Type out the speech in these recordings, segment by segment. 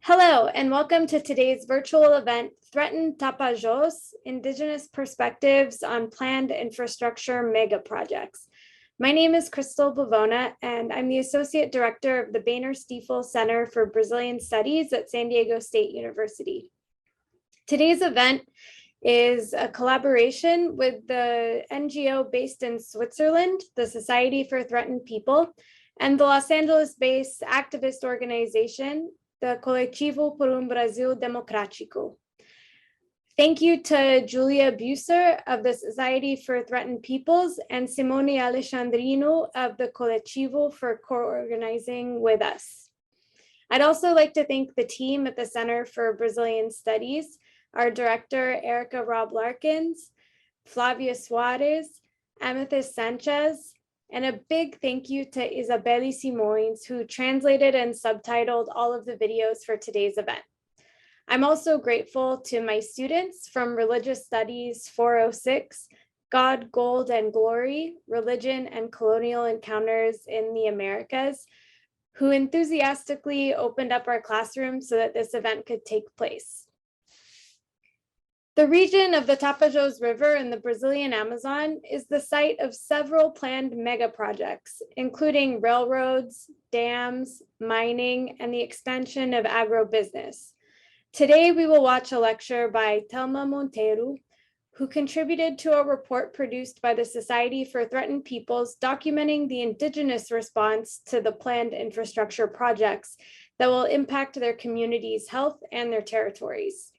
Hello, and welcome to today's virtual event, Threatened Tapajos, Indigenous Perspectives on Planned Infrastructure Mega Projects. My name is Crystal Bavona, and I'm the Associate Director of the Boehner Stiefel Center for Brazilian Studies at San Diego State University. Today's event is a collaboration with the NGO based in Switzerland, the Society for Threatened People, and the Los Angeles-based activist organization, the Coletivo por Brasil Democrático. Thank you to Julia Buser of the Society for Threatened Peoples and Simone Alexandrino of the Coletivo for co-organizing with us. I'd also like to thank the team at the Center for Brazilian Studies, our director, Erica Robb Larkins, Flavia Suarez, Amethyst Sanchez, and a big thank you to Isabelle Simões, who translated and subtitled all of the videos for today's event. I'm also grateful to my students from Religious Studies 406, God, Gold, and Glory, Religion and Colonial Encounters in the Americas, who enthusiastically opened up our classroom so that this event could take place. The region of the Tapajós River in the Brazilian Amazon is the site of several planned mega projects, including railroads, dams, mining, and the expansion of agribusiness. Today, we will watch a lecture by Thelma Monteiro, who contributed to a report produced by the Society for Threatened Peoples documenting the indigenous response to the planned infrastructure projects that will impact their communities' health and their territories.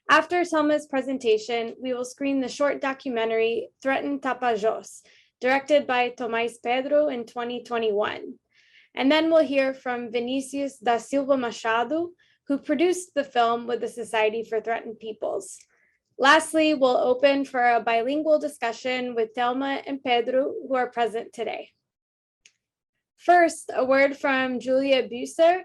After Thelma's presentation, we will screen the short documentary Threatened Tapajós, directed by Tomás Pedro in 2021. And then we'll hear from Vinicius da Silva Machado, who produced the film with the Society for Threatened Peoples. Lastly, we'll open for a bilingual discussion with Thelma and Pedro, who are present today. First, a word from Julia Buser,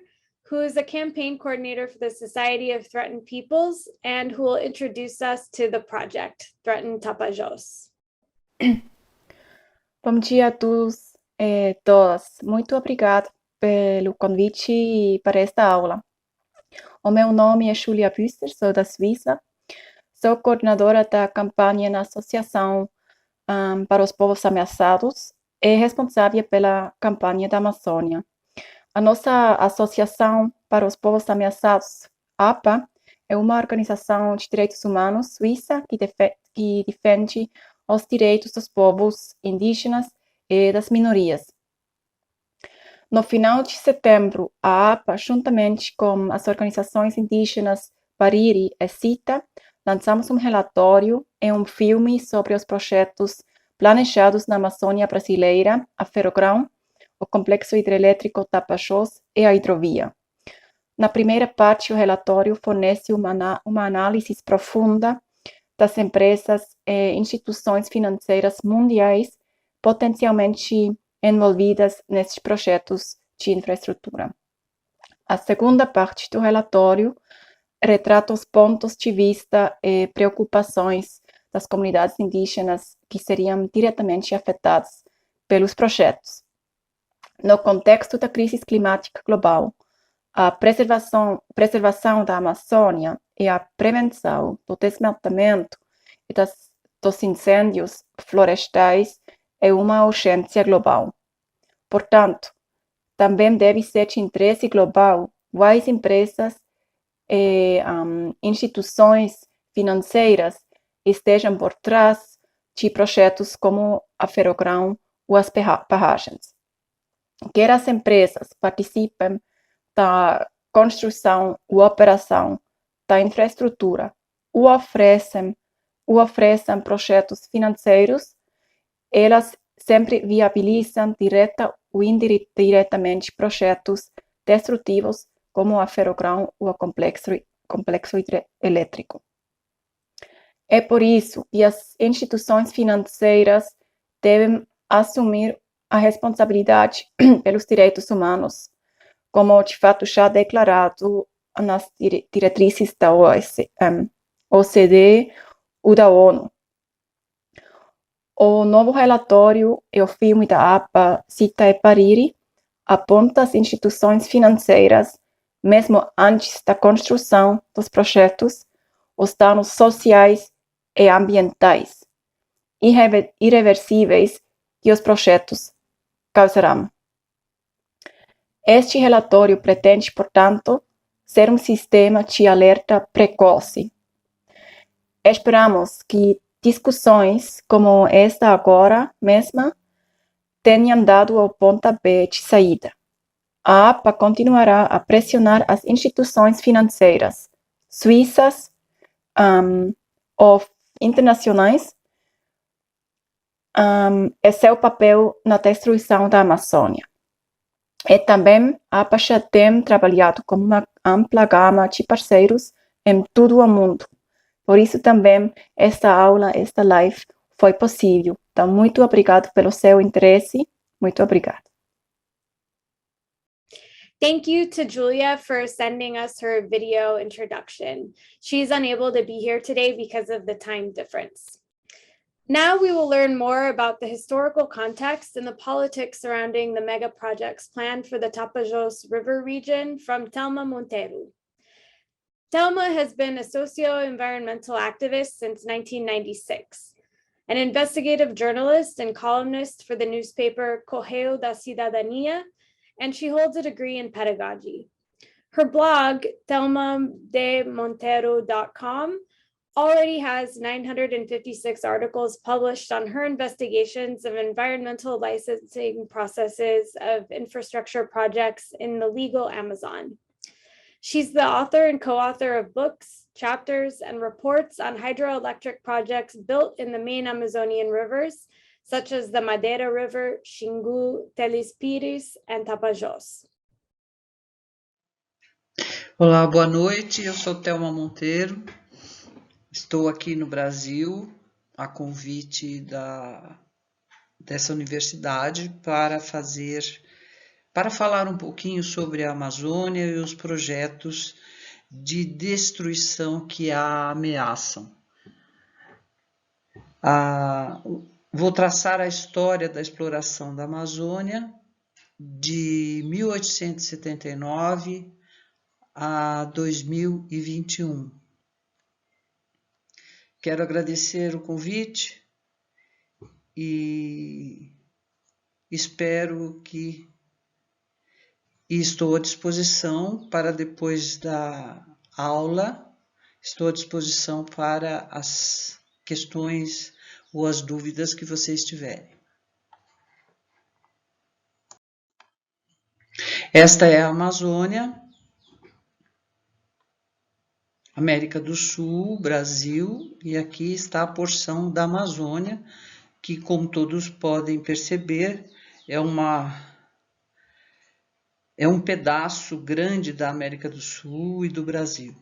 who is a campaign coordinator for the Society of Threatened Peoples and who will introduce us to the project, Threatened Tapajós. Bom dia a todos e todas. Muito obrigada pelo convite para esta aula. O meu nome é Julia Büster, sou da Suíça. Sou coordenadora da campanha na Associação para os Povos Ameaçados e responsável pela campanha da Amazônia. A nossa Associação para os Povos Ameaçados, APA, é uma organização de direitos humanos suíça que defende os direitos dos povos indígenas e das minorias. No final de setembro, a APA, juntamente com as organizações indígenas Bariri e CITA, lançamos um relatório e um filme sobre os projetos planejados na Amazônia brasileira, a Ferrogrão, o Complexo Hidrelétrico Tapajós e a hidrovia. Na primeira parte, o relatório fornece uma análise profunda das empresas e instituições financeiras mundiais potencialmente envolvidas nesses projetos de infraestrutura. A segunda parte do relatório retrata os pontos de vista e preocupações das comunidades indígenas que seriam diretamente afetadas pelos projetos. No contexto da crise climática global, a preservação da Amazônia e a prevenção do desmatamento e dos incêndios florestais é uma urgência global. Portanto, também deve ser de interesse global quais empresas e instituições financeiras estejam por trás de projetos como a Ferrogrão ou as barragens. Quer as empresas participem da construção ou operação da infraestrutura ou ofereçam projetos financeiros, elas sempre viabilizam direta ou indiretamente projetos destrutivos como a Ferrogrão ou o complexo hidrelétrico. É por isso que as instituições financeiras devem assumir a responsabilidade pelos direitos humanos, como de fato já declarado nas diretrizes da OCDE ou da ONU. O novo relatório e o filme da APA, CITA e Bariri, aponta as instituições financeiras mesmo antes da construção dos projetos, os danos sociais e ambientais irreversíveis que os projetos causarão. Este relatório pretende, portanto, ser um sistema de alerta precoce. Esperamos que discussões como esta agora mesma tenham dado o pontapé de saída. A APA continuará a pressionar as instituições financeiras suíças ou internacionais e seu papel na destruição da Amazônia. E também a APA já tem trabalhado com uma ampla gama de parceiros em todo o mundo. Por isso também esta aula, esta live foi possível. Então, muito obrigado pelo seu interesse. Muito obrigado. Thank you to Julia for sending us her video introduction. She's unable to be here today because of the time difference. Now we will learn more about the historical context and the politics surrounding the mega projects planned for the Tapajós River region from Telma Monteiro. Telma has been a socio-environmental activist since 1996, an investigative journalist and columnist for the newspaper Correio da Cidadania, and she holds a degree in pedagogy. Her blog, telmademonteiro.com, already has 956 articles published on her investigations of environmental licensing processes of infrastructure projects in the legal Amazon. She's the author and co-author of books, chapters, and reports on hydroelectric projects built in the main Amazonian rivers, such as the Madeira River, Xingu, Teles Pires, and Tapajós. Olá, boa noite. Eu sou Telma Monteiro. Estou aqui no Brasil a convite dessa universidade para falar um pouquinho sobre a Amazônia e os projetos de destruição que a ameaçam. Vou traçar a história da exploração da Amazônia de 1879 a 2021. Quero agradecer o convite e espero que estou à disposição para depois da aula, estou à disposição para as questões ou as dúvidas que vocês tiverem. Esta é a Amazônia, América do Sul, Brasil, e aqui está a porção da Amazônia, que, como todos podem perceber, é um pedaço grande da América do Sul e do Brasil.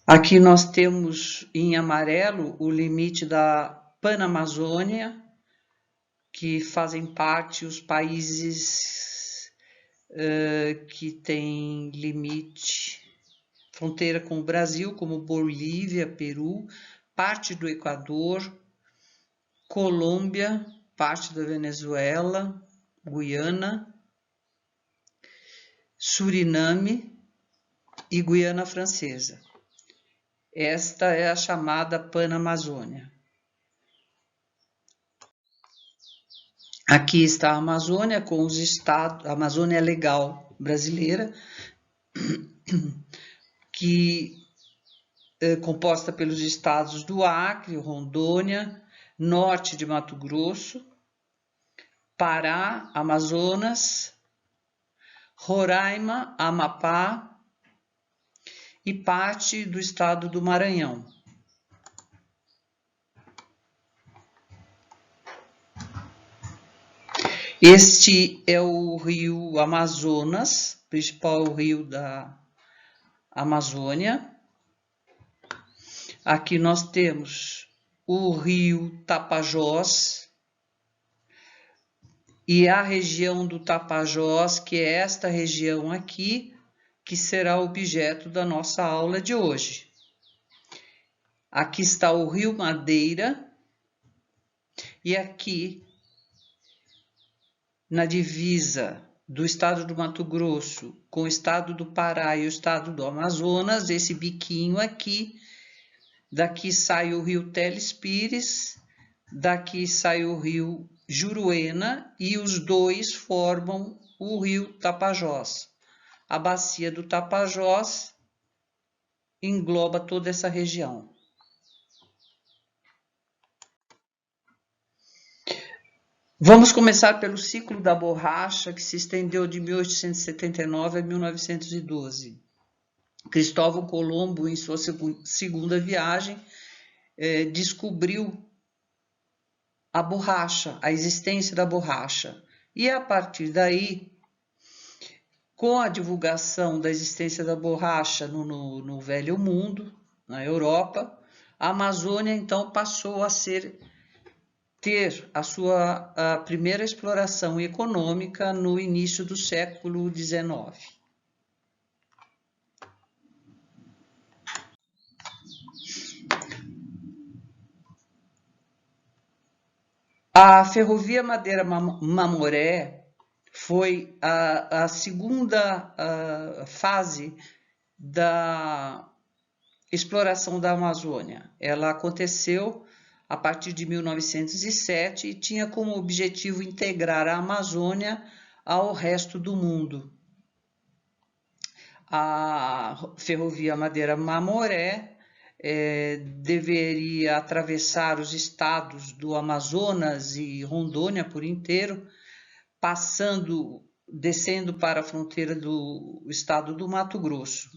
Aqui nós temos em amarelo o limite da Panamazônia, que fazem parte os países que têm limite, fronteira com o Brasil, como Bolívia, Peru, parte do Equador, Colômbia, parte da Venezuela, Guiana, Suriname e Guiana Francesa. Esta é a chamada Panamazônia. Aqui está a Amazônia com os estados, a Amazônia Legal brasileira, que é composta pelos estados do Acre, Rondônia, norte de Mato Grosso, Pará, Amazonas, Roraima, Amapá e parte do estado do Maranhão. Este é o rio Amazonas, principal rio da Amazônia. Aqui nós temos o rio Tapajós e a região do Tapajós, que é esta região aqui, que será objeto da nossa aula de hoje. Aqui está o rio Madeira e aqui, na divisa do estado do Mato Grosso com o estado do Pará e o estado do Amazonas, esse biquinho aqui, daqui sai o rio Teles Pires, daqui sai o rio Juruena e os dois formam o rio Tapajós. A bacia do Tapajós engloba toda essa região. Vamos começar pelo ciclo da borracha, que se estendeu de 1879 a 1912. Cristóvão Colombo, em sua segunda viagem, descobriu a borracha, a existência da borracha. E a partir daí, com a divulgação da existência da borracha no Velho Mundo, na Europa, a Amazônia então passou a ter a sua primeira exploração econômica no início do século XIX. A Ferrovia Madeira-Mamoré foi a segunda fase da exploração da Amazônia. Ela aconteceu a partir de 1907 e tinha como objetivo integrar a Amazônia ao resto do mundo. A Ferrovia Madeira-Mamoré deveria atravessar os estados do Amazonas e Rondônia por inteiro, descendo para a fronteira do estado do Mato Grosso.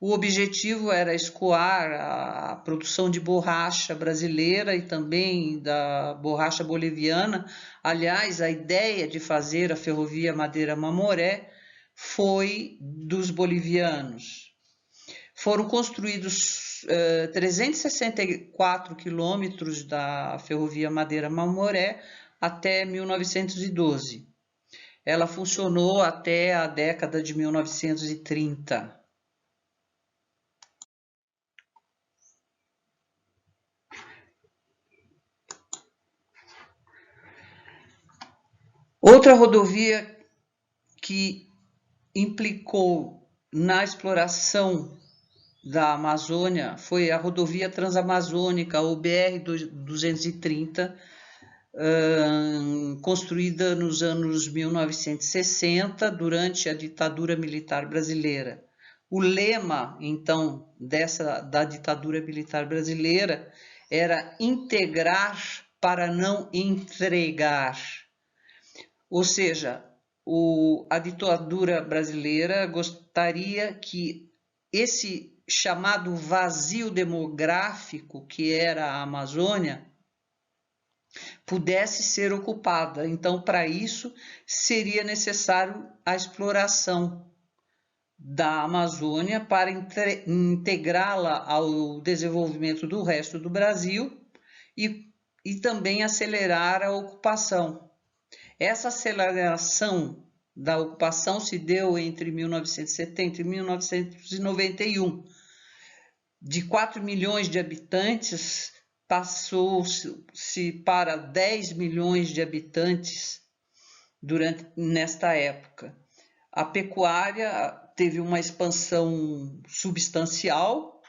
O objetivo era escoar a produção de borracha brasileira e também da borracha boliviana. Aliás, a ideia de fazer a Ferrovia Madeira-Mamoré foi dos bolivianos. Foram construídos 364 quilômetros da Ferrovia Madeira-Mamoré até 1912. Ela funcionou até a década de 1930. Outra rodovia que implicou na exploração da Amazônia foi a rodovia transamazônica, ou BR-230, construída nos anos 1960, durante a ditadura militar brasileira. O lema, então, da ditadura militar brasileira era integrar para não entregar. Ou seja, a ditadura brasileira gostaria que esse chamado vazio demográfico, que era a Amazônia, pudesse ser ocupada. Então, para isso, seria necessário a exploração da Amazônia para integrá-la ao desenvolvimento do resto do Brasil e também acelerar a ocupação. Essa aceleração da ocupação se deu entre 1970 e 1991. De 4 milhões de habitantes, passou-se para 10 milhões de habitantes nesta época. A pecuária teve uma expansão substancial,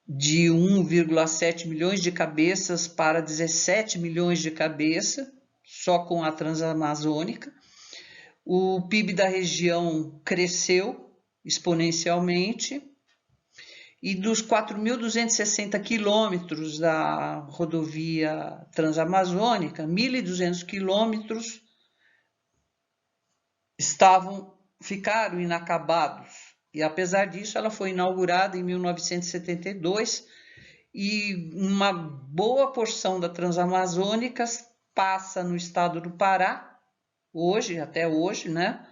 de 1,7 milhões de cabeças para 17 milhões de cabeças, só com a Transamazônica. O PIB da região cresceu exponencialmente e dos 4.260 quilômetros da rodovia transamazônica, 1.200 quilômetros ficaram inacabados. E apesar disso, ela foi inaugurada em 1972 e uma boa porção da Transamazônica passa no estado do Pará, até hoje, né?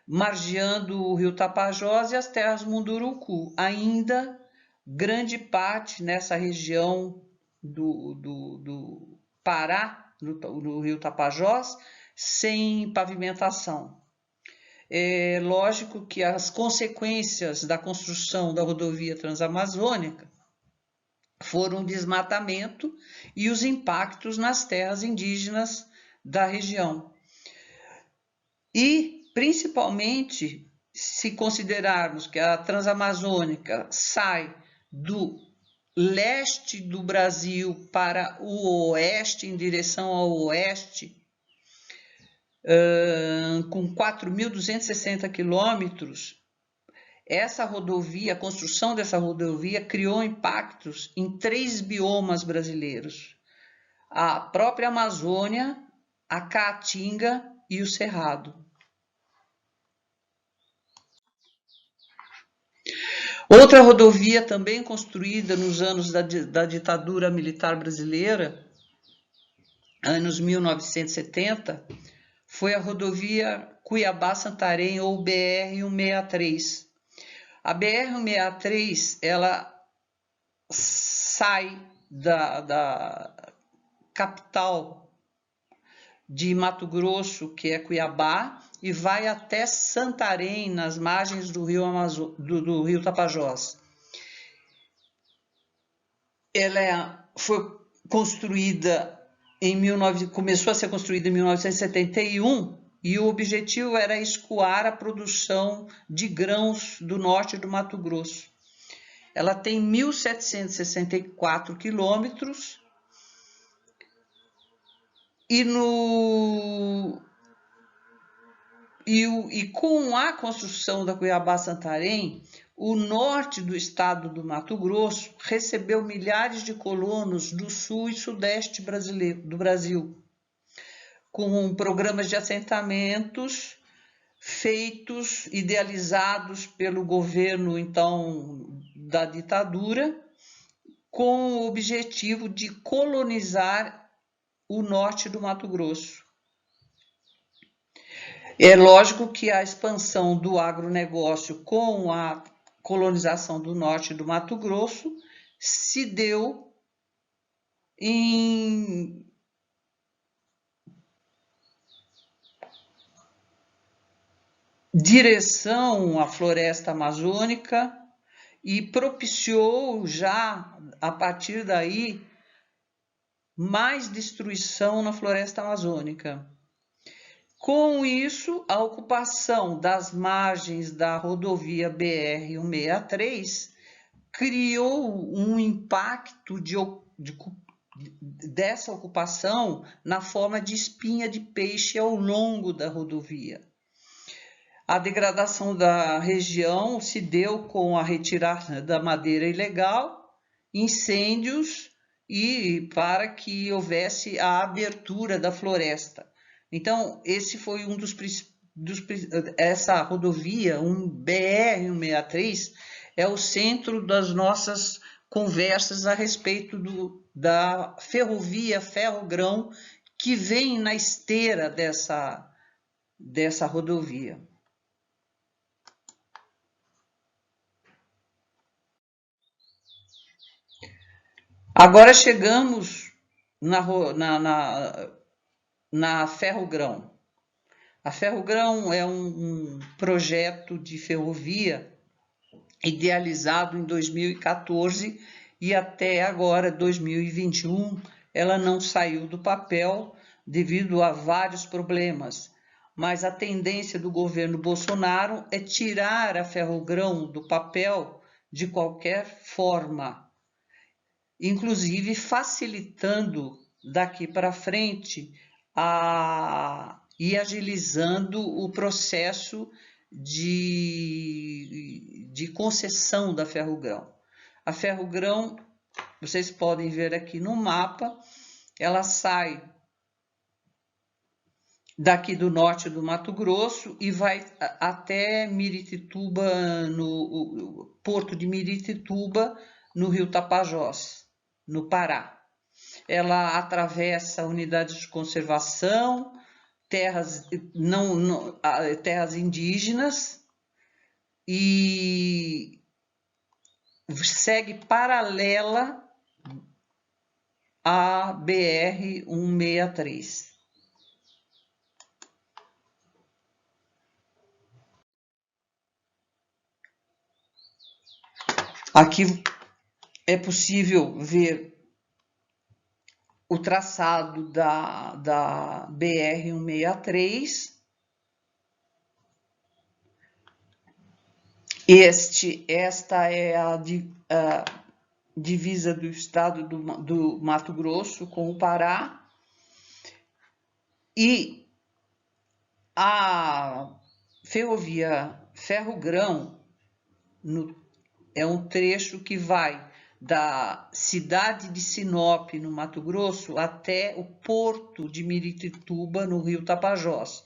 Margeando o rio Tapajós e as terras Munduruku, ainda grande parte nessa região do Pará, do rio Tapajós, sem pavimentação. É lógico que as consequências da construção da rodovia transamazônica foram o desmatamento e os impactos nas terras indígenas da região. E, principalmente, se considerarmos que a Transamazônica sai do leste do Brasil para o oeste, em direção ao oeste, com 4.260 quilômetros, essa rodovia, a construção dessa rodovia criou impactos em 3 biomas brasileiros: a própria Amazônia, a Caatinga e o Cerrado. Outra rodovia também construída nos anos da ditadura militar brasileira, anos 1970, foi a rodovia Cuiabá-Santarém, ou BR-163. A BR-163, ela sai da capital de Mato Grosso, que é Cuiabá, e vai até Santarém, nas margens do rio Tapajós. Ela foi construída começou a ser construída em 1971, e o objetivo era escoar a produção de grãos do norte do Mato Grosso. Ela tem 1.764 quilômetros e com a construção da Cuiabá-Santarém, o norte do estado do Mato Grosso recebeu milhares de colonos do sul e sudeste do Brasil, com programas de assentamentos feitos, idealizados pelo governo, então, da ditadura, com o objetivo de colonizar o norte do Mato Grosso. É lógico que a expansão do agronegócio com a colonização do norte do Mato Grosso se deu em direção à floresta amazônica e propiciou já, a partir daí, mais destruição na floresta amazônica. Com isso, a ocupação das margens da rodovia BR-163 criou um impacto dessa ocupação na forma de espinha de peixe ao longo da rodovia. A degradação da região se deu com a retirada da madeira ilegal, incêndios e para que houvesse a abertura da floresta. Então, esse foi um essa rodovia, BR-163, é o centro das nossas conversas a respeito da ferrovia Ferrogrão, que vem na esteira dessa rodovia. Agora chegamos na Ferrogrão. A Ferrogrão é um projeto de ferrovia idealizado em 2014 e até agora, 2021, ela não saiu do papel devido a vários problemas. Mas a tendência do governo Bolsonaro é tirar a Ferrogrão do papel de qualquer forma, inclusive facilitando daqui para frente e agilizando o processo de concessão da Ferrogrão. A Ferrogrão, vocês podem ver aqui no mapa, ela sai daqui do norte do Mato Grosso e vai até Miritituba, no porto de Miritituba, no rio Tapajós, no Pará. Ela atravessa unidades de conservação, terras indígenas e segue paralela à BR-163. Aqui é possível ver o traçado da BR-163 Esta é a divisa do estado do Mato Grosso com o Pará, e a ferrovia Ferrogrão é um trecho que vai da cidade de Sinop, no Mato Grosso, até o porto de Miritituba, no rio Tapajós.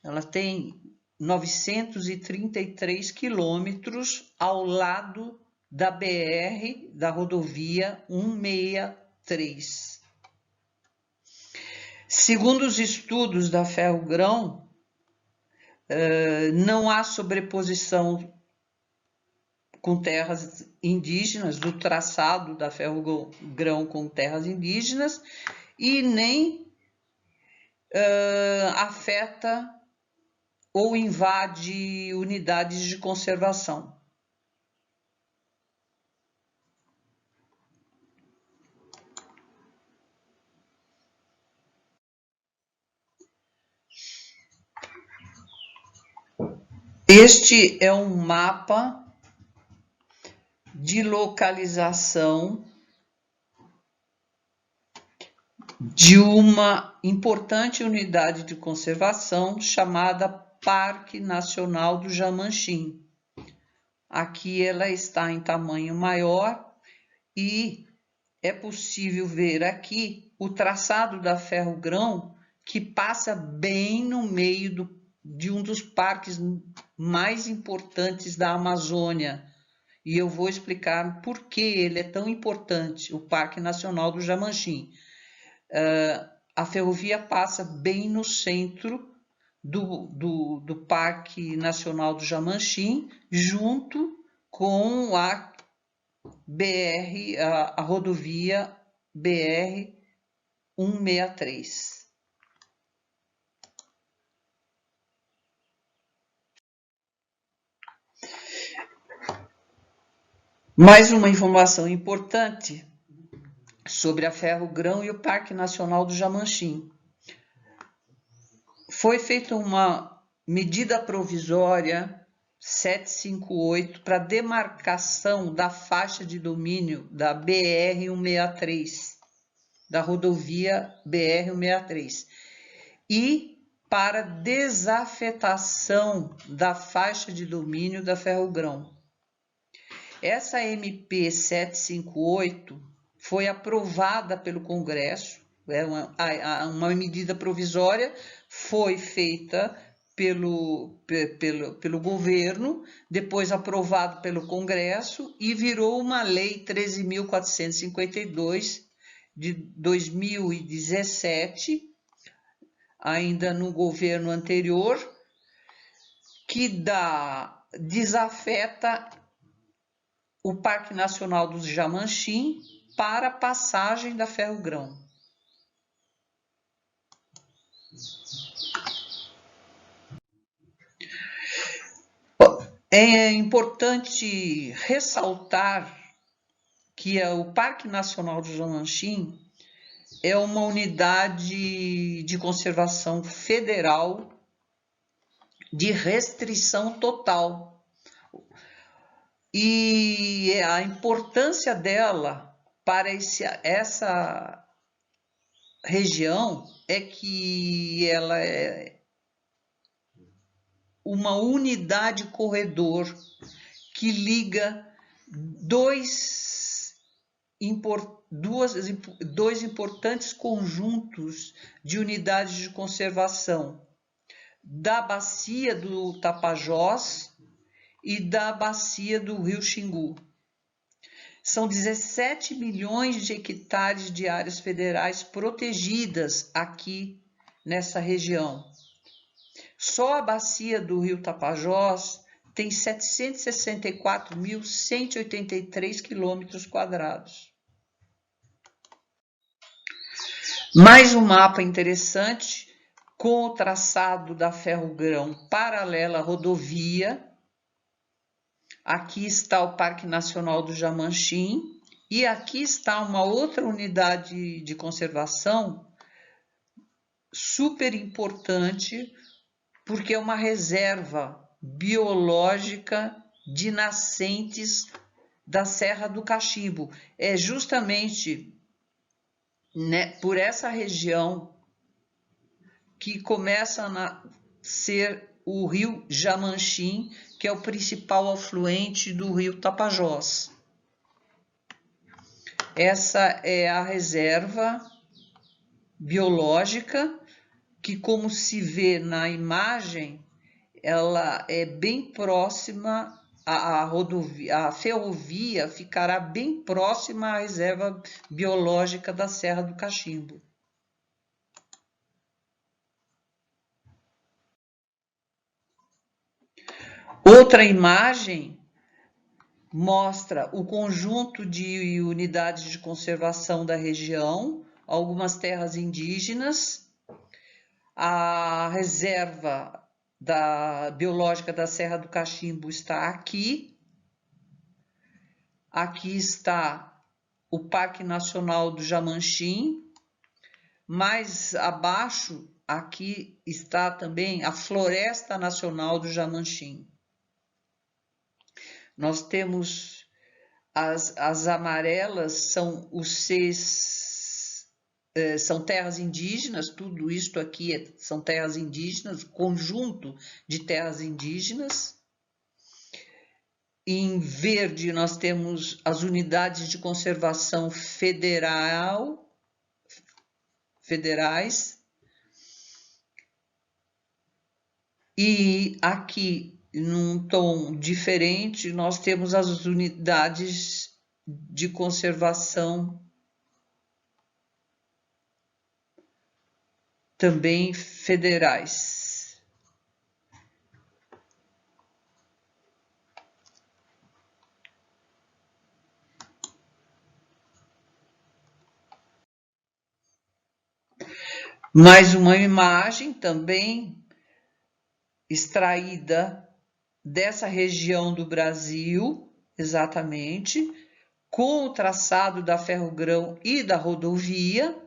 Ela tem 933 quilômetros ao lado da BR, da rodovia 163. Segundo os estudos da Ferrogrão, não há sobreposição com terras indígenas, do traçado da Ferrogrão com terras indígenas, e nem afeta ou invade unidades de conservação. Este é um mapa de localização de uma importante unidade de conservação chamada Parque Nacional do Jamanchim. Aqui ela está em tamanho maior e é possível ver aqui o traçado da Ferrogrão, que passa bem no meio de um dos parques mais importantes da Amazônia. E eu vou explicar por que ele é tão importante, o Parque Nacional do Jamanchim. A ferrovia passa bem no centro do Parque Nacional do Jamanchim, junto com a BR, a rodovia BR 163. Mais uma informação importante sobre a Ferrogrão e o Parque Nacional do Jamanchim. Foi feita uma medida provisória 758 para demarcação da faixa de domínio da BR-163, da rodovia BR-163, e para desafetação da faixa de domínio da Ferrogrão. Essa MP 758 foi aprovada pelo Congresso, uma medida provisória foi feita pelo governo, depois aprovado pelo Congresso e virou uma lei 13.452 de 2017, ainda no governo anterior, que desafeta o Parque Nacional do Jamanchim para a passagem da Ferrogrão. É importante ressaltar que o Parque Nacional do Jamanchim é uma unidade de conservação federal de restrição total. E a importância dela para essa região é que ela é uma unidade corredor que liga dois importantes conjuntos de unidades de conservação, da bacia do Tapajós e da bacia do Rio Xingu. São 17 milhões de hectares de áreas federais protegidas aqui nessa região. Só a bacia do Rio Tapajós tem 764.183 quilômetros quadrados. Mais um mapa interessante com o traçado da Ferrogrão paralela à rodovia. Aqui está o Parque Nacional do Jamanchim e aqui está uma outra unidade de conservação super importante, porque é uma reserva biológica de nascentes da Serra do Cachimbo. É justamente, né, por essa região que começa a ser o rio Jamanchim, que é o principal afluente do rio Tapajós. Essa é a reserva biológica que, como se vê na imagem, ela é bem próxima à rodovia, a ferrovia ficará bem próxima à reserva biológica da Serra do Cachimbo. Outra imagem mostra o conjunto de unidades de conservação da região, algumas terras indígenas, a reserva biológica da Serra do Cachimbo está aqui. Aqui está o Parque Nacional do Jamanchim. Mais abaixo, aqui está também a Floresta Nacional do Jamanchim. Nós temos as amarelas, são são terras indígenas, tudo isto aqui são terras indígenas, conjunto de terras indígenas. Em verde nós temos as unidades de conservação federais. E aqui, num tom diferente, nós temos as unidades de conservação também federais. Mais uma imagem também extraída dessa região do Brasil, exatamente, com o traçado da Ferrogrão e da rodovia.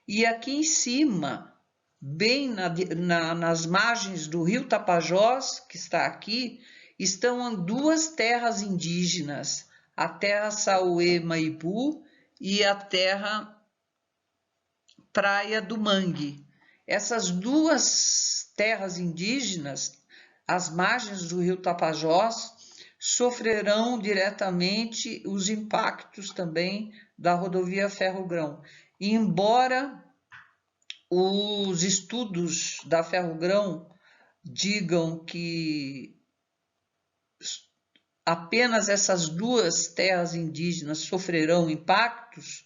E aqui em cima, bem nas margens do rio Tapajós, que está aqui, estão duas terras indígenas, a terra Sauê Maipu e a terra Praia do Mangue. Essas duas terras indígenas, às margens do rio Tapajós, sofrerão diretamente os impactos também da rodovia Ferrogrão. E embora os estudos da Ferrogrão digam que apenas essas duas terras indígenas sofrerão impactos,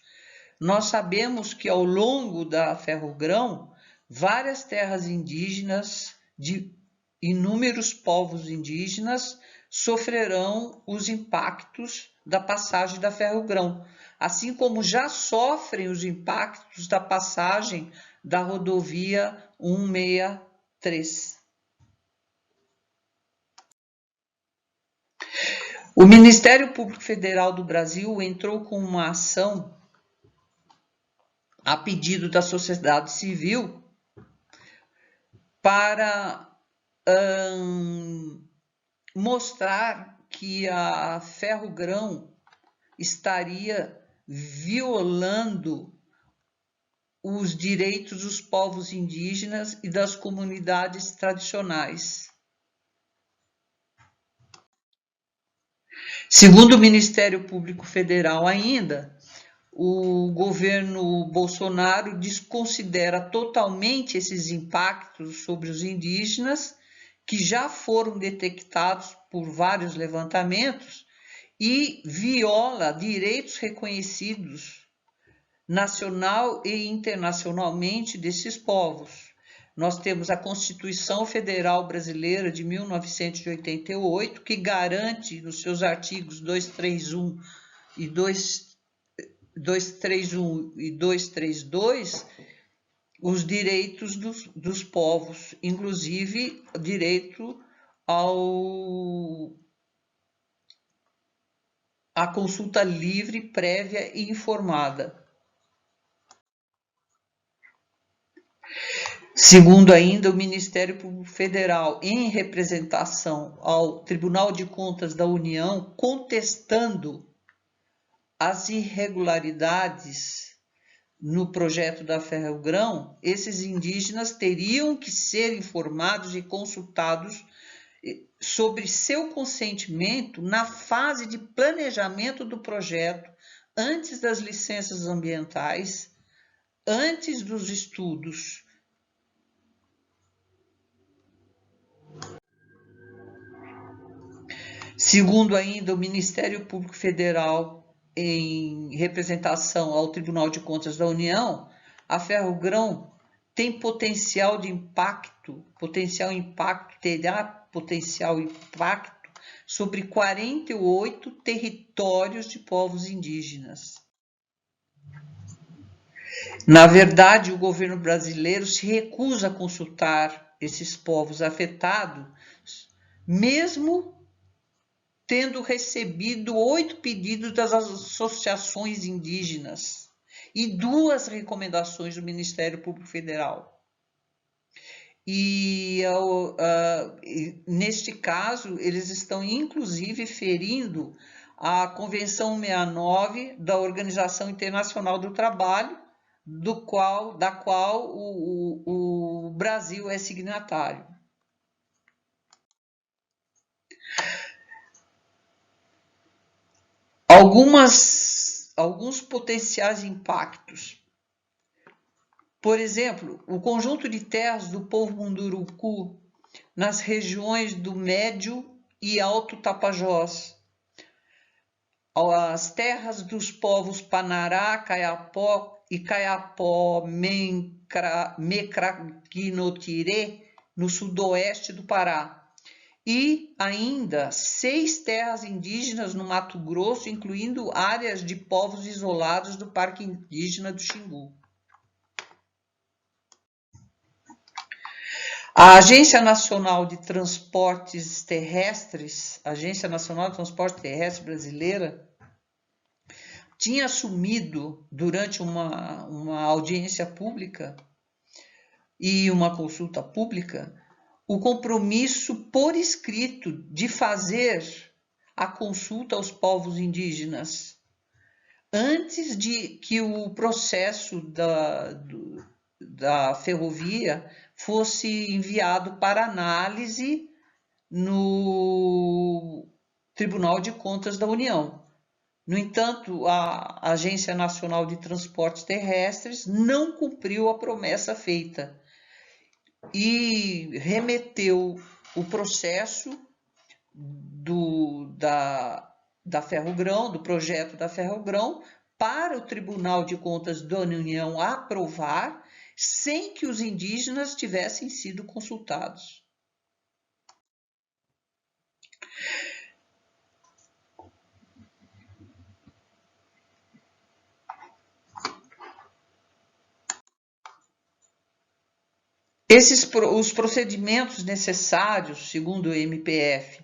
nós sabemos que ao longo da Ferrogrão, várias terras indígenas de inúmeros povos indígenas sofrerão os impactos da passagem da Ferrogrão, assim como já sofrem os impactos da passagem da rodovia 163. O Ministério Público Federal do Brasil entrou com uma ação a pedido da sociedade civil para mostrar que a Ferrogrão estaria violando os direitos dos povos indígenas e das comunidades tradicionais. Segundo o Ministério Público Federal ainda, o governo Bolsonaro desconsidera totalmente esses impactos sobre os indígenas, que já foram detectados por vários levantamentos, e viola direitos reconhecidos nacional e internacionalmente desses povos. Nós temos a Constituição Federal Brasileira de 1988, que garante nos seus artigos 231 e 232 os direitos dos povos, inclusive direito à consulta livre, prévia e informada. Segundo ainda o Ministério Público Federal, em representação ao Tribunal de Contas da União, contestando as irregularidades no projeto da Ferrogrão, esses indígenas teriam que ser informados e consultados sobre seu consentimento na fase de planejamento do projeto, antes das licenças ambientais, antes dos estudos. Segundo ainda o Ministério Público Federal, em representação ao Tribunal de Contas da União, a Ferrogrão tem terá potencial impacto sobre 48 territórios de povos indígenas. Na verdade, o governo brasileiro se recusa a consultar esses povos afetados, mesmo tendo recebido 8 pedidos das associações indígenas e 2 recomendações do Ministério Público Federal. E neste caso, eles estão inclusive ferindo a Convenção 69 da Organização Internacional do Trabalho, da qual o Brasil é signatário. Alguns potenciais impactos. Por exemplo, o conjunto de terras do povo Munduruku nas regiões do Médio e Alto Tapajós, as terras dos povos Panará, Kayapó e Kayapó-Mecraquinotirê, no sudoeste do Pará, e ainda 6 terras indígenas no Mato Grosso, incluindo áreas de povos isolados do Parque Indígena do Xingu. A Agência Nacional de Transportes Terrestres, Agência Nacional de Transporte Terrestre Brasileira, tinha assumido durante uma audiência pública e uma consulta pública o compromisso por escrito de fazer a consulta aos povos indígenas antes de que o processo da ferrovia fosse enviado para análise no Tribunal de Contas da União. No entanto, a Agência Nacional de Transportes Terrestres não cumpriu a promessa feita e remeteu o processo da Ferrogrão, do projeto da Ferrogrão, para o Tribunal de Contas da União aprovar, sem que os indígenas tivessem sido consultados. Os procedimentos necessários, segundo o MPF,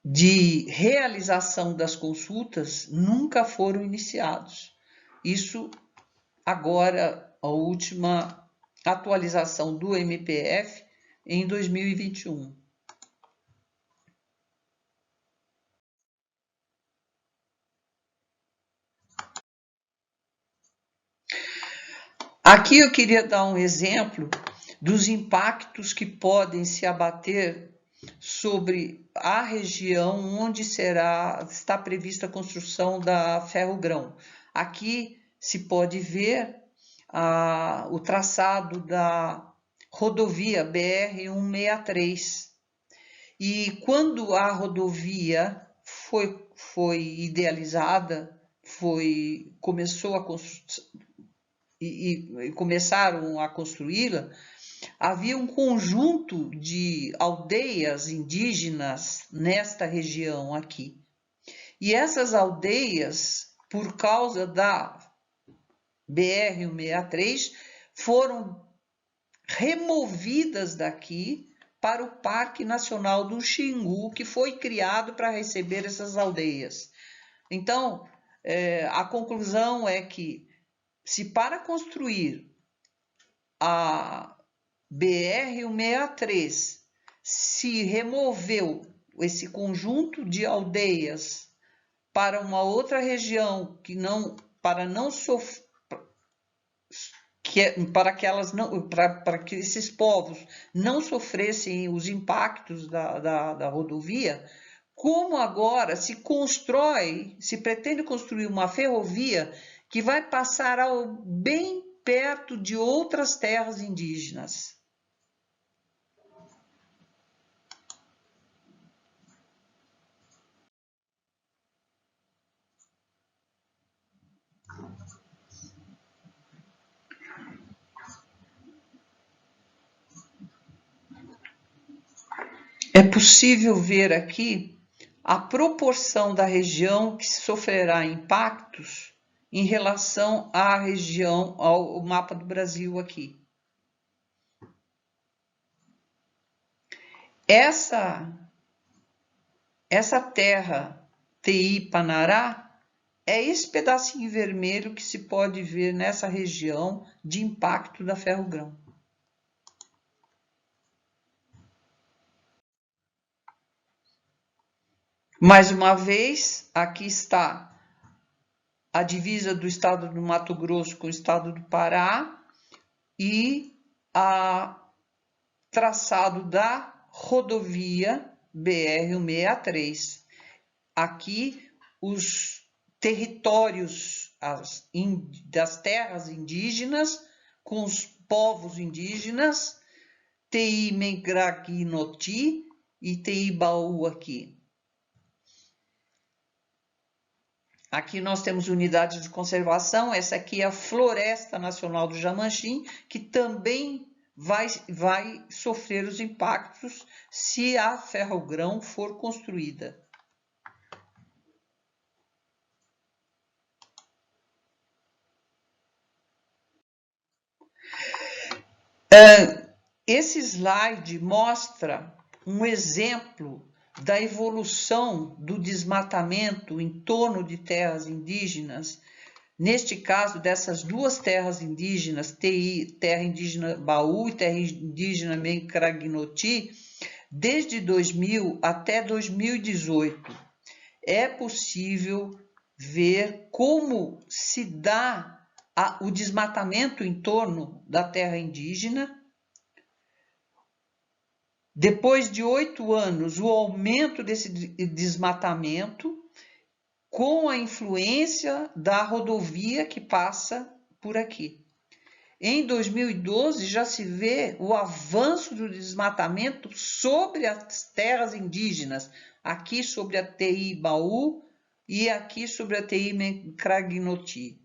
de realização das consultas nunca foram iniciados. Isso agora, a última atualização do MPF em 2021. Aqui eu queria dar um exemplo dos impactos que podem se abater sobre a região onde está prevista a construção da Ferrogrão. Aqui se pode ver o traçado da rodovia BR-163. E quando a rodovia foi idealizada, começou a construção, e começaram a construí-la, havia um conjunto de aldeias indígenas nesta região aqui. E essas aldeias, por causa da BR-163, foram removidas daqui para o Parque Nacional do Xingu, que foi criado para receber essas aldeias. Então, a conclusão é que, se para construir a BR-163 se removeu esse conjunto de aldeias para uma outra região para que esses povos não sofressem os impactos da rodovia, como agora se pretende construir uma ferrovia que vai passar bem perto de outras terras indígenas. É possível ver aqui a proporção da região que sofrerá impactos em relação à região, ao mapa do Brasil aqui. Essa terra TI Panará é esse pedacinho vermelho que se pode ver nessa região de impacto da ferrogrão. Mais uma vez, aqui está a divisa do estado do Mato Grosso com o estado do Pará e a traçado da rodovia BR-163. Aqui os territórios das terras indígenas com os povos indígenas, TI Mengraguinoti e TI Baú aqui. Aqui nós temos unidades de conservação, essa aqui é a Floresta Nacional do Jamanchim, que também vai sofrer os impactos se a ferrogrão for construída. Esse slide mostra um exemplo da evolução do desmatamento em torno de terras indígenas, neste caso dessas duas terras indígenas, terra indígena Baú e terra indígena Mengraguinoti, desde 2000 até 2018. É possível ver como se dá o desmatamento em torno da terra indígena. Depois de 8 anos, o aumento desse desmatamento com a influência da rodovia que passa por aqui. Em 2012, já se vê o avanço do desmatamento sobre as terras indígenas, aqui sobre a TI Baú e aqui sobre a TI Mengraguinoti.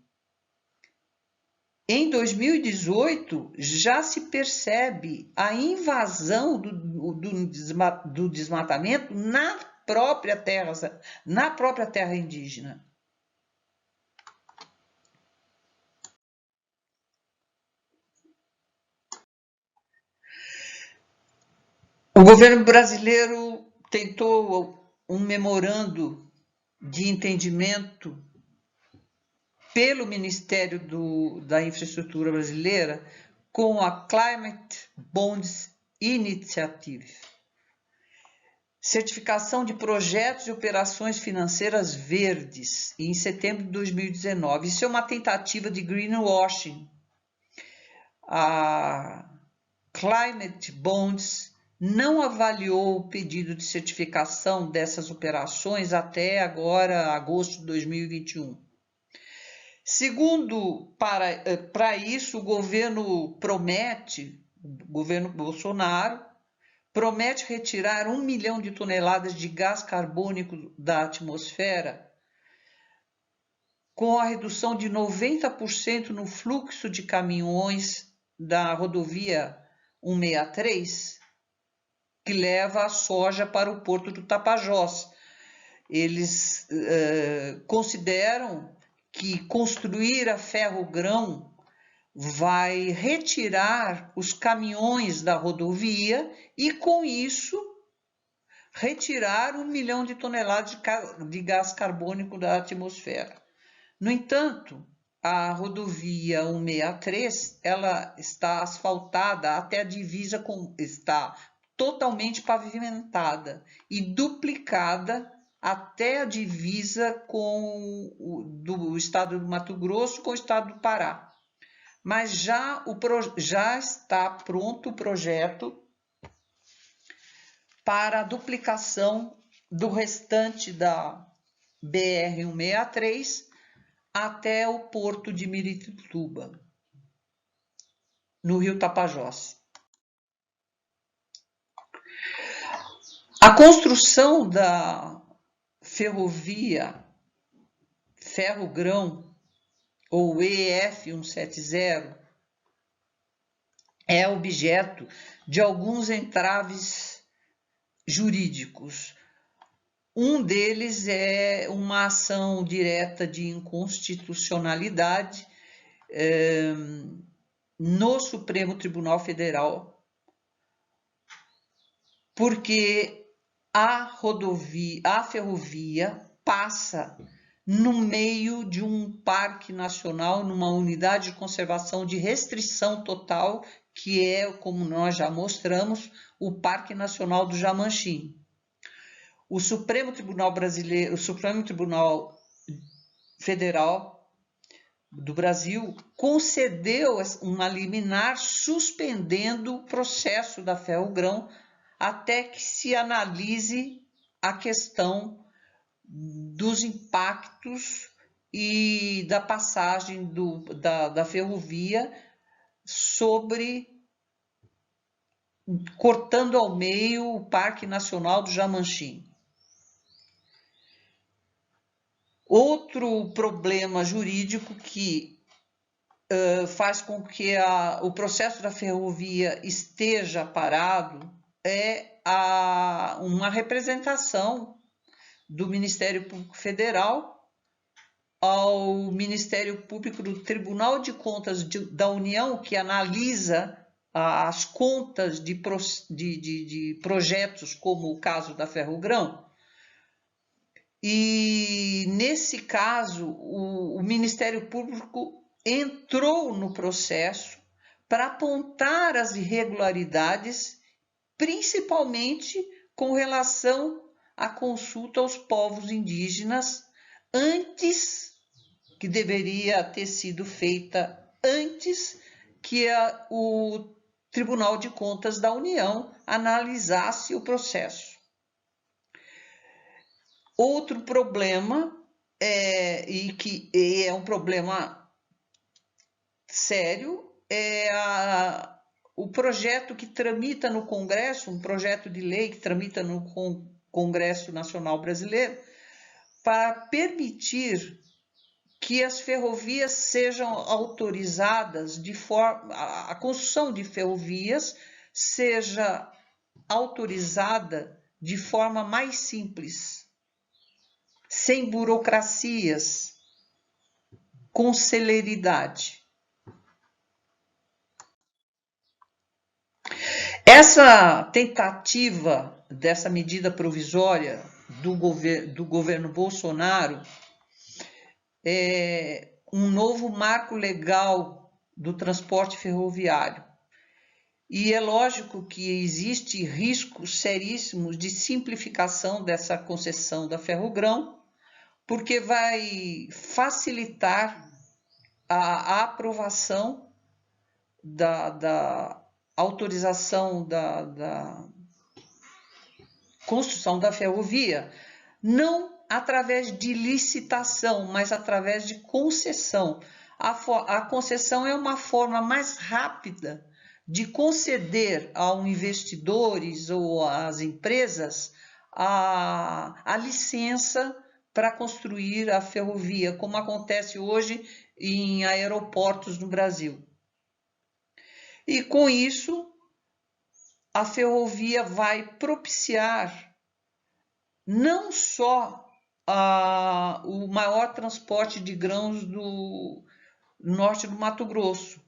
Em 2018, já se percebe a invasão do desmatamento na própria terra indígena. O governo brasileiro tentou um memorando de entendimento pelo Ministério da Infraestrutura Brasileira com a Climate Bonds Initiative, certificação de projetos e operações financeiras verdes, em setembro de 2019. Isso é uma tentativa de greenwashing. A Climate Bonds não avaliou o pedido de certificação dessas operações até agora, agosto de 2021. Segundo, para isso, o governo Bolsonaro, promete retirar 1 milhão de toneladas de gás carbônico da atmosfera, com a redução de 90% no fluxo de caminhões da rodovia 163, que leva a soja para o porto do Tapajós. Eles consideram que construir a ferrogrão vai retirar os caminhões da rodovia e, com isso, retirar 1 milhão de toneladas de gás carbônico da atmosfera. No entanto, a rodovia 163, ela está asfaltada até a divisa está totalmente pavimentada e duplicada até a divisa do estado do Mato Grosso com o estado do Pará. Mas já está pronto o projeto para a duplicação do restante da BR-163 até o porto de Miritituba, no rio Tapajós. A construção da ferrovia Ferrogrão, ou EF170, é objeto de alguns entraves jurídicos. Um deles é uma ação direta de inconstitucionalidade no Supremo Tribunal Federal, porque a ferrovia passa no meio de um parque nacional, numa unidade de conservação de restrição total, que é, como nós já mostramos, o Parque Nacional do Jamanchim. O Supremo Tribunal Federal do Brasil concedeu uma liminar suspendendo o processo da Ferrogrão até que se analise a questão dos impactos e da passagem da ferrovia cortando ao meio o Parque Nacional do Jamanchim. Outro problema jurídico que faz com que o processo da ferrovia esteja parado é uma representação do Ministério Público Federal ao Ministério Público do Tribunal de Contas da União, que analisa as contas de projetos como o caso da Ferrogrão. E, nesse caso, o Ministério Público entrou no processo para apontar as irregularidades, principalmente com relação à consulta aos povos indígenas, que deveria ter sido feita antes que o Tribunal de Contas da União analisasse o processo. Outro problema, que é um problema sério, é o projeto que tramita no Congresso, um projeto de lei que tramita no Congresso Nacional Brasileiro, para permitir que as ferrovias sejam autorizadas a construção de ferrovias seja autorizada de forma mais simples, sem burocracias, com celeridade. Essa tentativa dessa medida provisória do governo Bolsonaro é um novo marco legal do transporte ferroviário. E é lógico que existe riscos seríssimos de simplificação dessa concessão da Ferrogrão, porque vai facilitar a aprovação da autorização da construção da ferrovia, não através de licitação, mas através de concessão. A concessão é uma forma mais rápida de conceder aos investidores ou às empresas a licença para construir a ferrovia, como acontece hoje em aeroportos no Brasil. E com isso, a ferrovia vai propiciar não só o maior transporte de grãos do norte do Mato Grosso,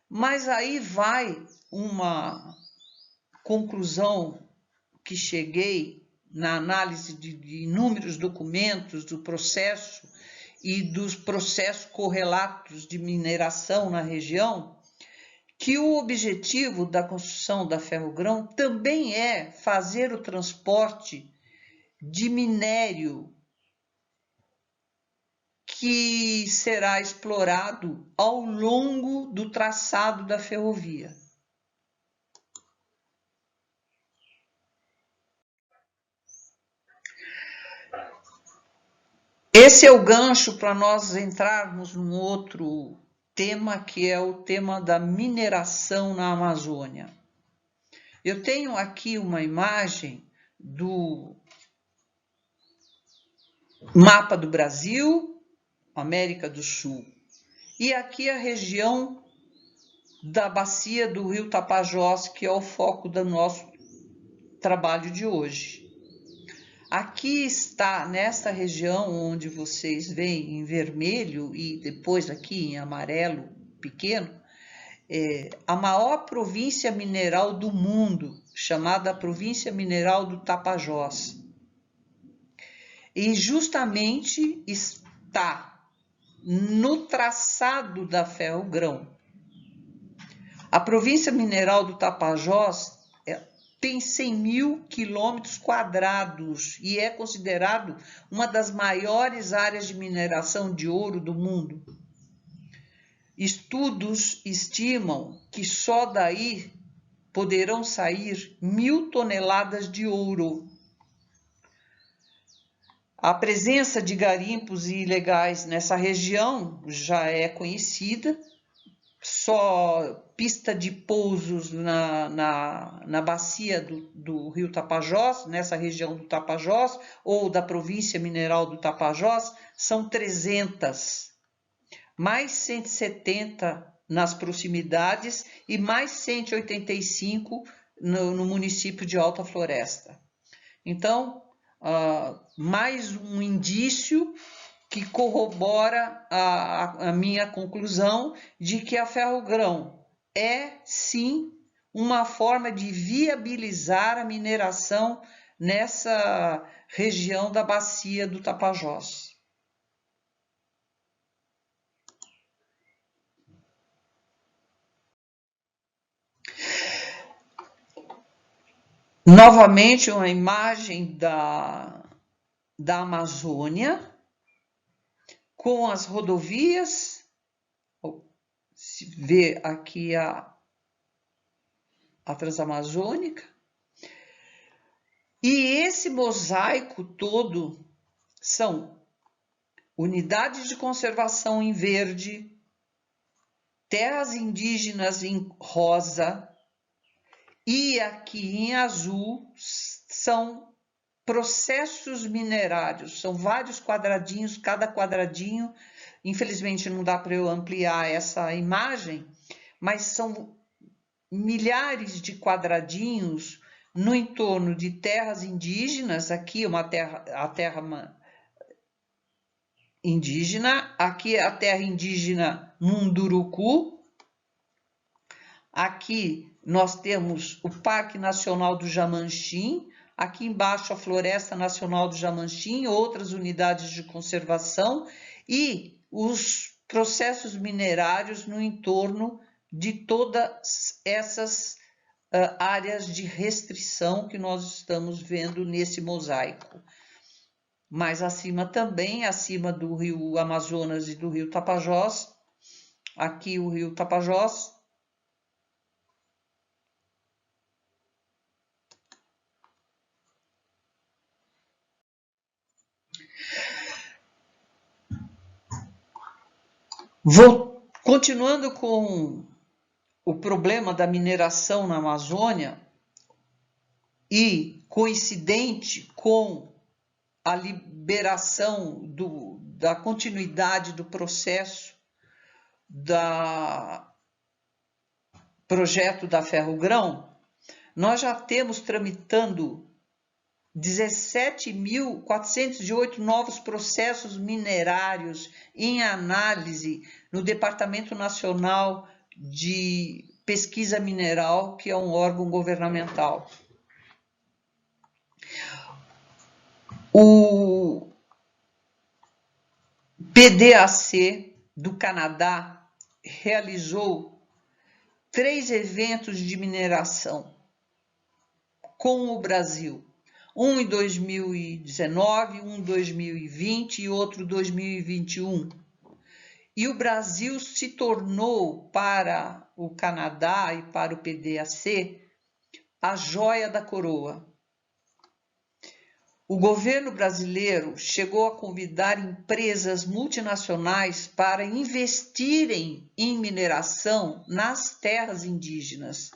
mas aí vai uma conclusão que cheguei na análise de inúmeros documentos do processo e dos processos correlatos de mineração na região, que o objetivo da construção da Ferrogrão também é fazer o transporte de minério que será explorado ao longo do traçado da ferrovia. Esse é o gancho para nós entrarmos num outro tema, que é o tema da mineração na Amazônia. Eu tenho aqui uma imagem do mapa do Brasil, América do Sul, e aqui a região da bacia do rio Tapajós, que é o foco do nosso trabalho de hoje. Aqui está, nesta região onde vocês veem em vermelho e depois aqui em amarelo pequeno, a maior província mineral do mundo, chamada Província Mineral do Tapajós. E justamente está no traçado da Ferrogrão. A Província Mineral do Tapajós tem 100.000 quilômetros quadrados e é considerado uma das maiores áreas de mineração de ouro do mundo. Estudos estimam que só daí poderão sair 1.000 toneladas de ouro. A presença de garimpos ilegais nessa região já é conhecida. Só pista de pousos na bacia do rio Tapajós, nessa região do Tapajós, ou da província mineral do Tapajós, são 300. Mais 170 nas proximidades e mais 185 no município de Alta Floresta. Então, mais um indício que corrobora a minha conclusão de que a Ferrogrão é, sim, uma forma de viabilizar a mineração nessa região da bacia do Tapajós. Novamente, uma imagem da Amazônia, com as rodovias, se vê aqui a Transamazônica, e esse mosaico todo são unidades de conservação em verde, terras indígenas em rosa, e aqui em azul são processos minerários, são vários quadradinhos, cada quadradinho, infelizmente não dá para eu ampliar essa imagem, mas são milhares de quadradinhos no entorno de terras indígenas, aqui a terra indígena, aqui a terra indígena Munduruku, aqui nós temos o Parque Nacional do Jamanchim, aqui embaixo a Floresta Nacional do Jamanchim, outras unidades de conservação e os processos minerários no entorno de todas essas áreas de restrição que nós estamos vendo nesse mosaico. Mais acima também, acima do rio Amazonas e do rio Tapajós, aqui o rio Tapajós, continuando com o problema da mineração na Amazônia e coincidente com a liberação da continuidade do processo da projeto da Ferrogrão, nós já temos tramitando 17.408 novos processos minerários em análise no Departamento Nacional de Pesquisa Mineral, que é um órgão governamental. PDAC do Canadá realizou 3 eventos de mineração com o Brasil. Um em 2019, um em 2020 e outro em 2021. E o Brasil se tornou, para o Canadá e para o PDAC, a joia da coroa. O governo brasileiro chegou a convidar empresas multinacionais para investirem em mineração nas terras indígenas.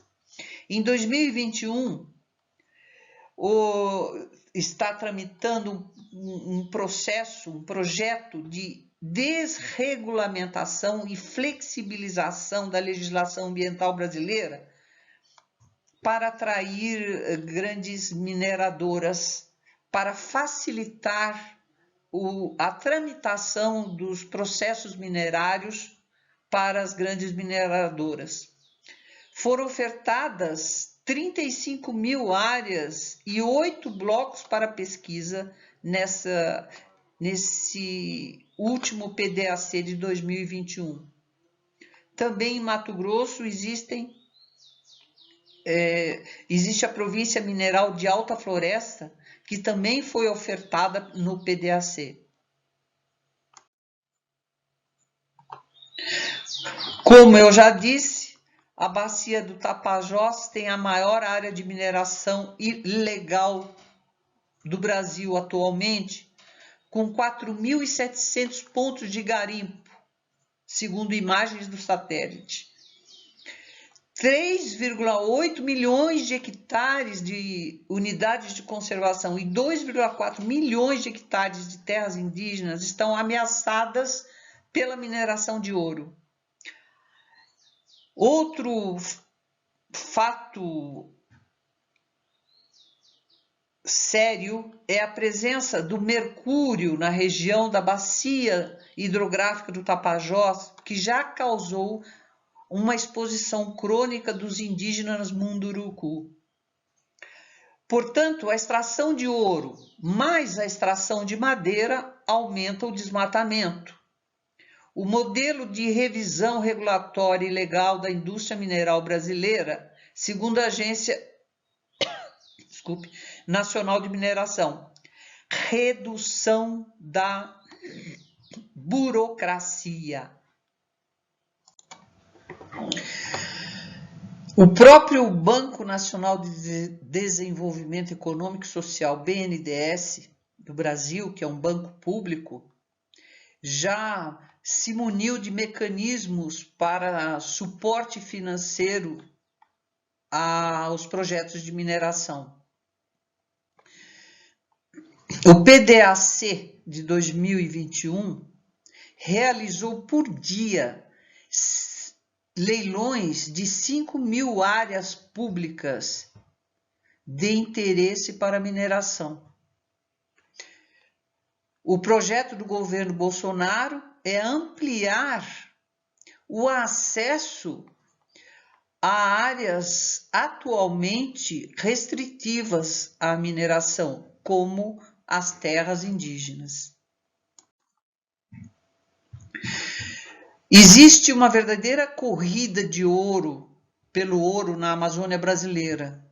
Em 2021, está tramitando um projeto de desregulamentação e flexibilização da legislação ambiental brasileira para atrair grandes mineradoras, para facilitar a tramitação dos processos minerários para as grandes mineradoras. Foram ofertadas 35 mil áreas e 8 blocos para pesquisa nesse último PDAC de 2021. Também em Mato Grosso existe a província mineral de Alta Floresta, que também foi ofertada no PDAC. Como eu já disse, a bacia do Tapajós tem a maior área de mineração ilegal do Brasil atualmente, com 4.700 pontos de garimpo, segundo imagens do satélite. 3,8 milhões de hectares de unidades de conservação e 2,4 milhões de hectares de terras indígenas estão ameaçadas pela mineração de ouro. Outro fato sério é a presença do mercúrio na região da bacia hidrográfica do Tapajós, que já causou uma exposição crônica dos indígenas Munduruku. Portanto, a extração de ouro mais a extração de madeira aumenta o desmatamento. O modelo de revisão regulatória e legal da indústria mineral brasileira, segundo a Agência Nacional de Mineração, redução da burocracia. O próprio Banco Nacional de Desenvolvimento Econômico e Social, BNDES, do Brasil, que é um banco público, já se muniu de mecanismos para suporte financeiro aos projetos de mineração. O PDAC de 2021 realizou por dia leilões de 5 mil áreas públicas de interesse para mineração. O projeto do governo Bolsonaro é ampliar o acesso a áreas atualmente restritivas à mineração, como as terras indígenas. Existe uma verdadeira corrida de ouro, pelo ouro na Amazônia brasileira.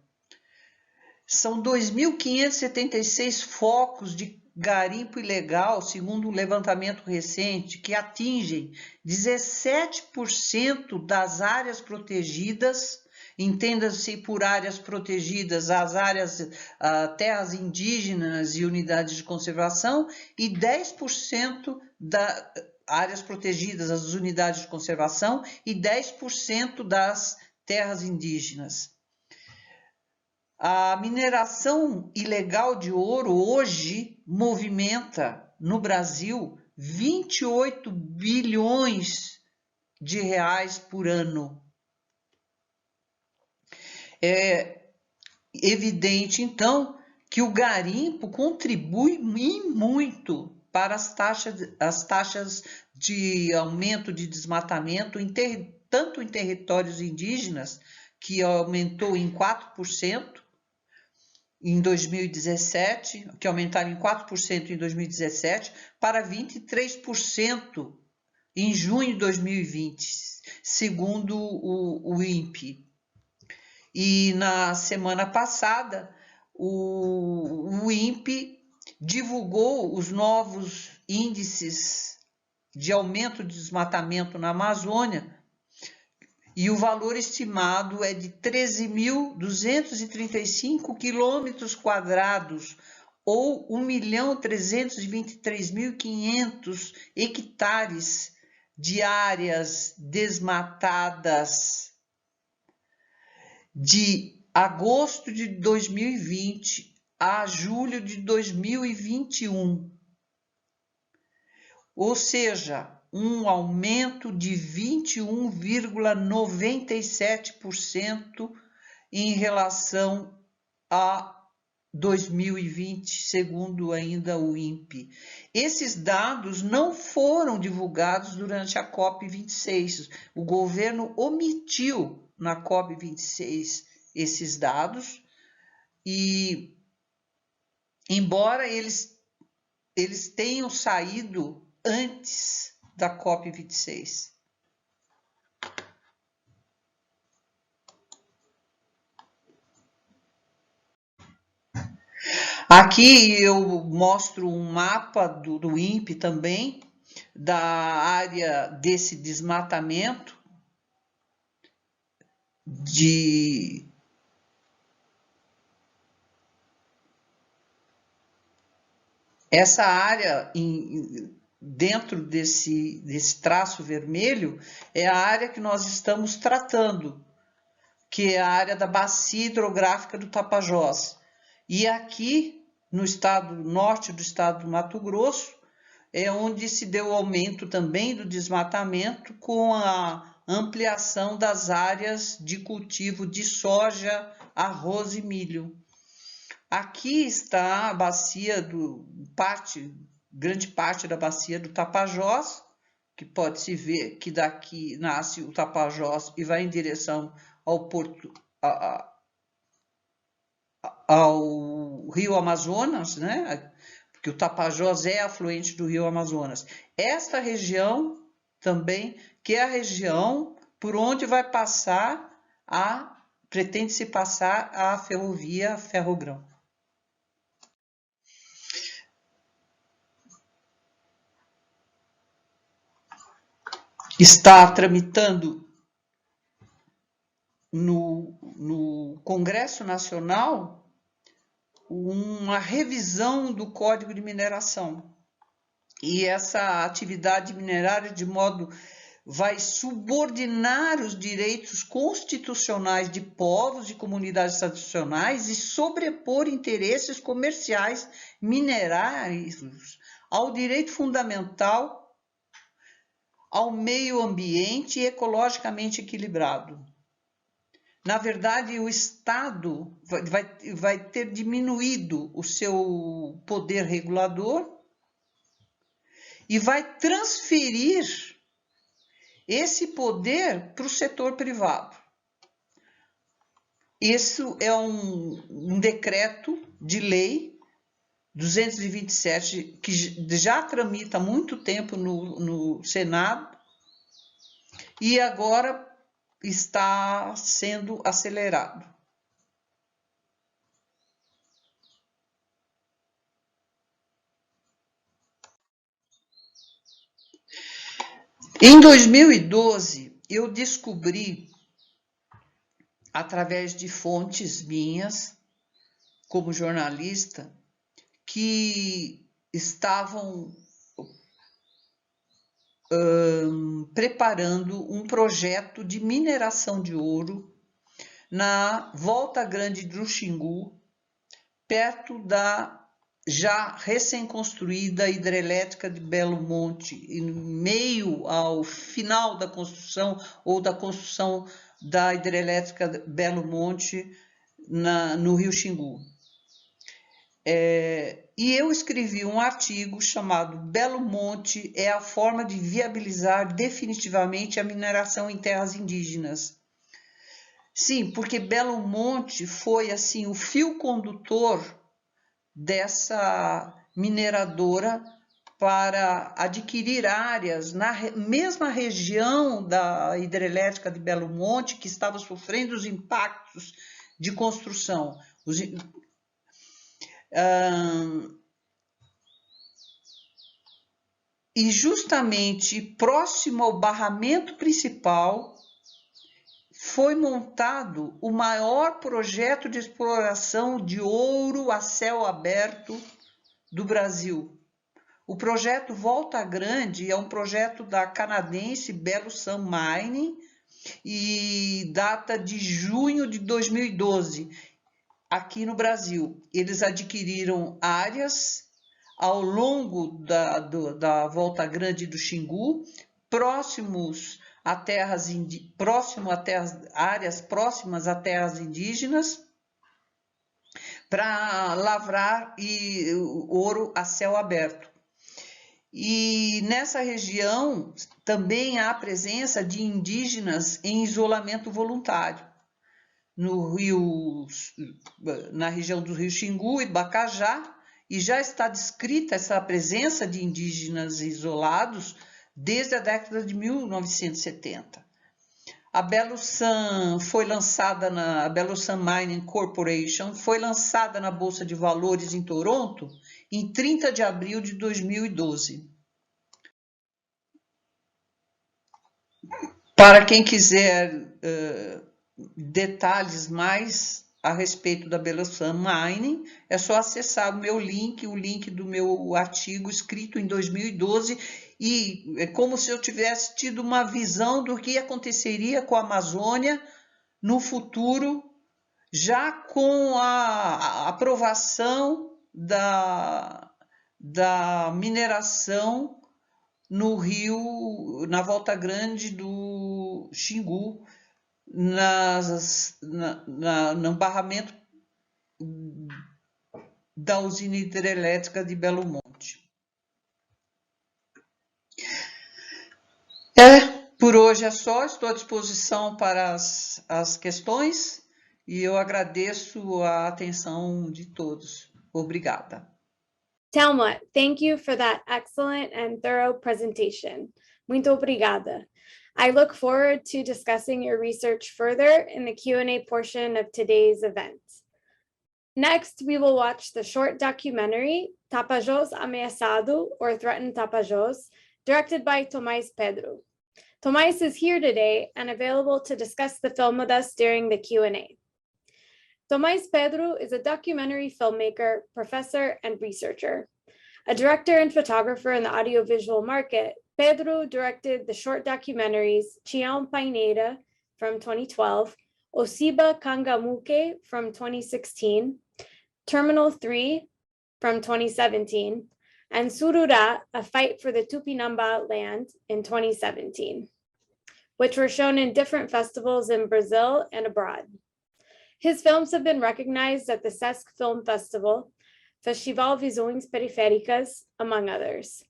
São 2.576 focos de garimpo ilegal, segundo um levantamento recente, que atingem 17% das áreas protegidas, entenda-se por áreas protegidas as áreas, terras indígenas e unidades de conservação, e 10% das áreas protegidas, as unidades de conservação, e 10% das terras indígenas. A mineração ilegal de ouro hoje movimenta no Brasil 28 bilhões de reais por ano. É evidente, então, que o garimpo contribui muito para as taxas de aumento de desmatamento, tanto em territórios indígenas, que aumentou em 4%, em 2017, que aumentaram em 4% em 2017, para 23% em junho de 2020, segundo o INPE. E na semana passada, o INPE divulgou os novos índices de aumento de desmatamento na Amazônia, e o valor estimado é de 13.235 quilômetros quadrados, ou 1.323.500 hectares de áreas desmatadas de agosto de 2020 a julho de 2021. Ou seja, um aumento de 21,97% em relação a 2020, segundo ainda o INPE. Esses dados não foram divulgados durante a COP26. O governo omitiu na COP26 esses dados e, embora eles tenham saído antes da COP26. Aqui eu mostro um mapa do INPE também, da área desse desmatamento, essa área dentro desse traço vermelho é a área que nós estamos tratando, que é a área da bacia hidrográfica do Tapajós. E aqui, no estado norte do estado do Mato Grosso, é onde se deu o aumento também do desmatamento com a ampliação das áreas de cultivo de soja, arroz e milho. Aqui está a bacia grande parte da bacia do Tapajós, que pode-se ver que daqui nasce o Tapajós e vai em direção ao Rio Amazonas, né? Porque o Tapajós é afluente do Rio Amazonas. Esta região também, que é a região por onde vai passar pretende-se passar a ferrovia Ferrogrão. Está tramitando no Congresso Nacional uma revisão do Código de Mineração. E essa atividade minerária vai subordinar os direitos constitucionais de povos e comunidades tradicionais e sobrepor interesses comerciais minerários ao direito fundamental ao meio ambiente e ecologicamente equilibrado. Na verdade, o Estado vai ter diminuído o seu poder regulador e vai transferir esse poder para o setor privado. Isso é um decreto de lei 227, que já tramita há muito tempo no Senado e agora está sendo acelerado. Em 2012, eu descobri, através de fontes minhas, como jornalista, que estavam preparando um projeto de mineração de ouro na Volta Grande do Xingu, perto da já recém-construída hidrelétrica de Belo Monte, em meio ao final da construção ou da construção da hidrelétrica de Belo Monte no Rio Xingu. E eu escrevi um artigo chamado Belo Monte é a forma de viabilizar definitivamente a mineração em terras indígenas. Sim, porque Belo Monte foi assim o fio condutor dessa mineradora para adquirir áreas na mesma região da hidrelétrica de Belo Monte, que estava sofrendo os impactos de construção. E justamente próximo ao barramento principal foi montado o maior projeto de exploração de ouro a céu aberto do Brasil. O projeto Volta Grande é um projeto da canadense Belo Sun Mining e data de junho de 2012, aqui no Brasil. Eles adquiriram áreas ao longo da Volta Grande do Xingu, áreas próximas a terras indígenas, para lavrar ouro a céu aberto. E nessa região também há a presença de indígenas em isolamento voluntário. Na região do Rio Xingu e Bacajá, e já está descrita essa presença de indígenas isolados desde a década de 1970. A Belo Sun Mining Corporation foi lançada na Bolsa de Valores em Toronto em 30 de abril de 2012. Para quem quiser detalhes mais a respeito da Belo Sun Mining, é só acessar o link do meu artigo escrito em 2012, e é como se eu tivesse tido uma visão do que aconteceria com a Amazônia no futuro, já com a aprovação da mineração no rio, na Volta Grande do Xingu, no barramento da usina hidrelétrica de Belo Monte. Por hoje é só, estou à disposição para as questões e eu agradeço a atenção de todos. Obrigada. Thelma, thank you for that excellent and thorough presentation. Muito obrigada. I look forward to discussing your research further in the Q&A portion of today's event. Next, we will watch the short documentary Tapajós Ameaçado, or Threatened Tapajós, directed by Tomás Pedro. Tomás is here today and available to discuss the film with us during the Q&A. Tomás Pedro is a documentary filmmaker, professor, and researcher. A director and photographer in the audiovisual market, Pedro directed the short documentaries Tião Paineira from 2012, Ociba Kangamuke from 2016, Terminal 3 from 2017, and Sururá, A Fight for the Tupinamba Land in 2017, which were shown in different festivals in Brazil and abroad. His films have been recognized at the Sesc Film Festival, Festival Visões Periféricas, among others.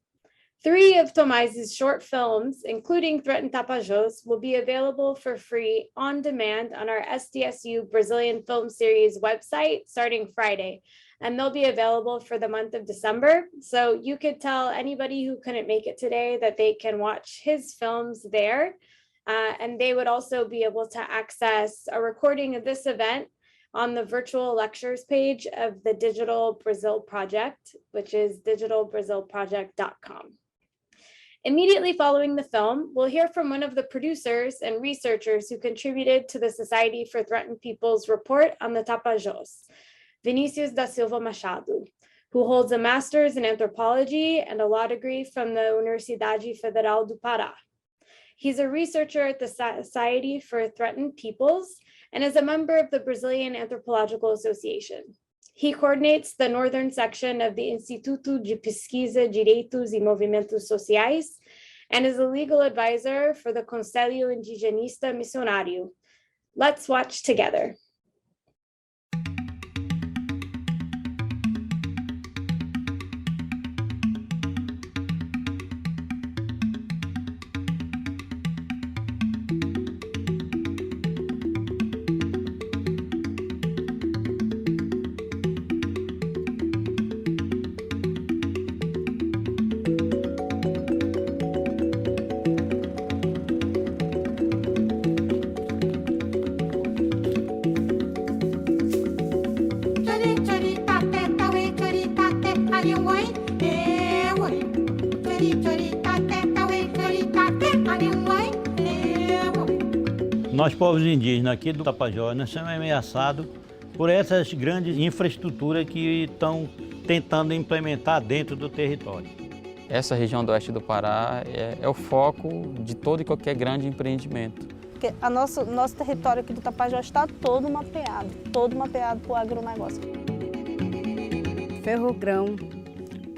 3 of Tomás's short films, including Threatened Tapajós, will be available for free on demand on our SDSU Brazilian Film Series website starting Friday, and they'll be available for the month of December. So you could tell anybody who couldn't make it today that they can watch his films there. And they would also be able to access a recording of this event on the virtual lectures page of the Digital Brazil Project, which is digitalbrazilproject.com. Immediately following the film, we'll hear from one of the producers and researchers who contributed to the Society for Threatened Peoples report on the Tapajós, Vinicius da Silva Machado, who holds a master's in anthropology and a law degree from the Universidade Federal do Pará. He's a researcher at the Society for Threatened Peoples and is a member of the Brazilian Anthropological Association. He coordinates the northern section of the Instituto de Pesquisa, Direitos e Movimentos Sociais and is a legal advisor for the Conselho Indigenista Missionário. Let's watch together. Nós, povos indígenas aqui do Tapajós, nós somos ameaçados por essas grandes infraestruturas que estão tentando implementar dentro do território. Essa região do oeste do Pará é o foco de todo e qualquer grande empreendimento. Porque nosso território aqui do Tapajós está todo mapeado para o agronegócio. Ferrogrão,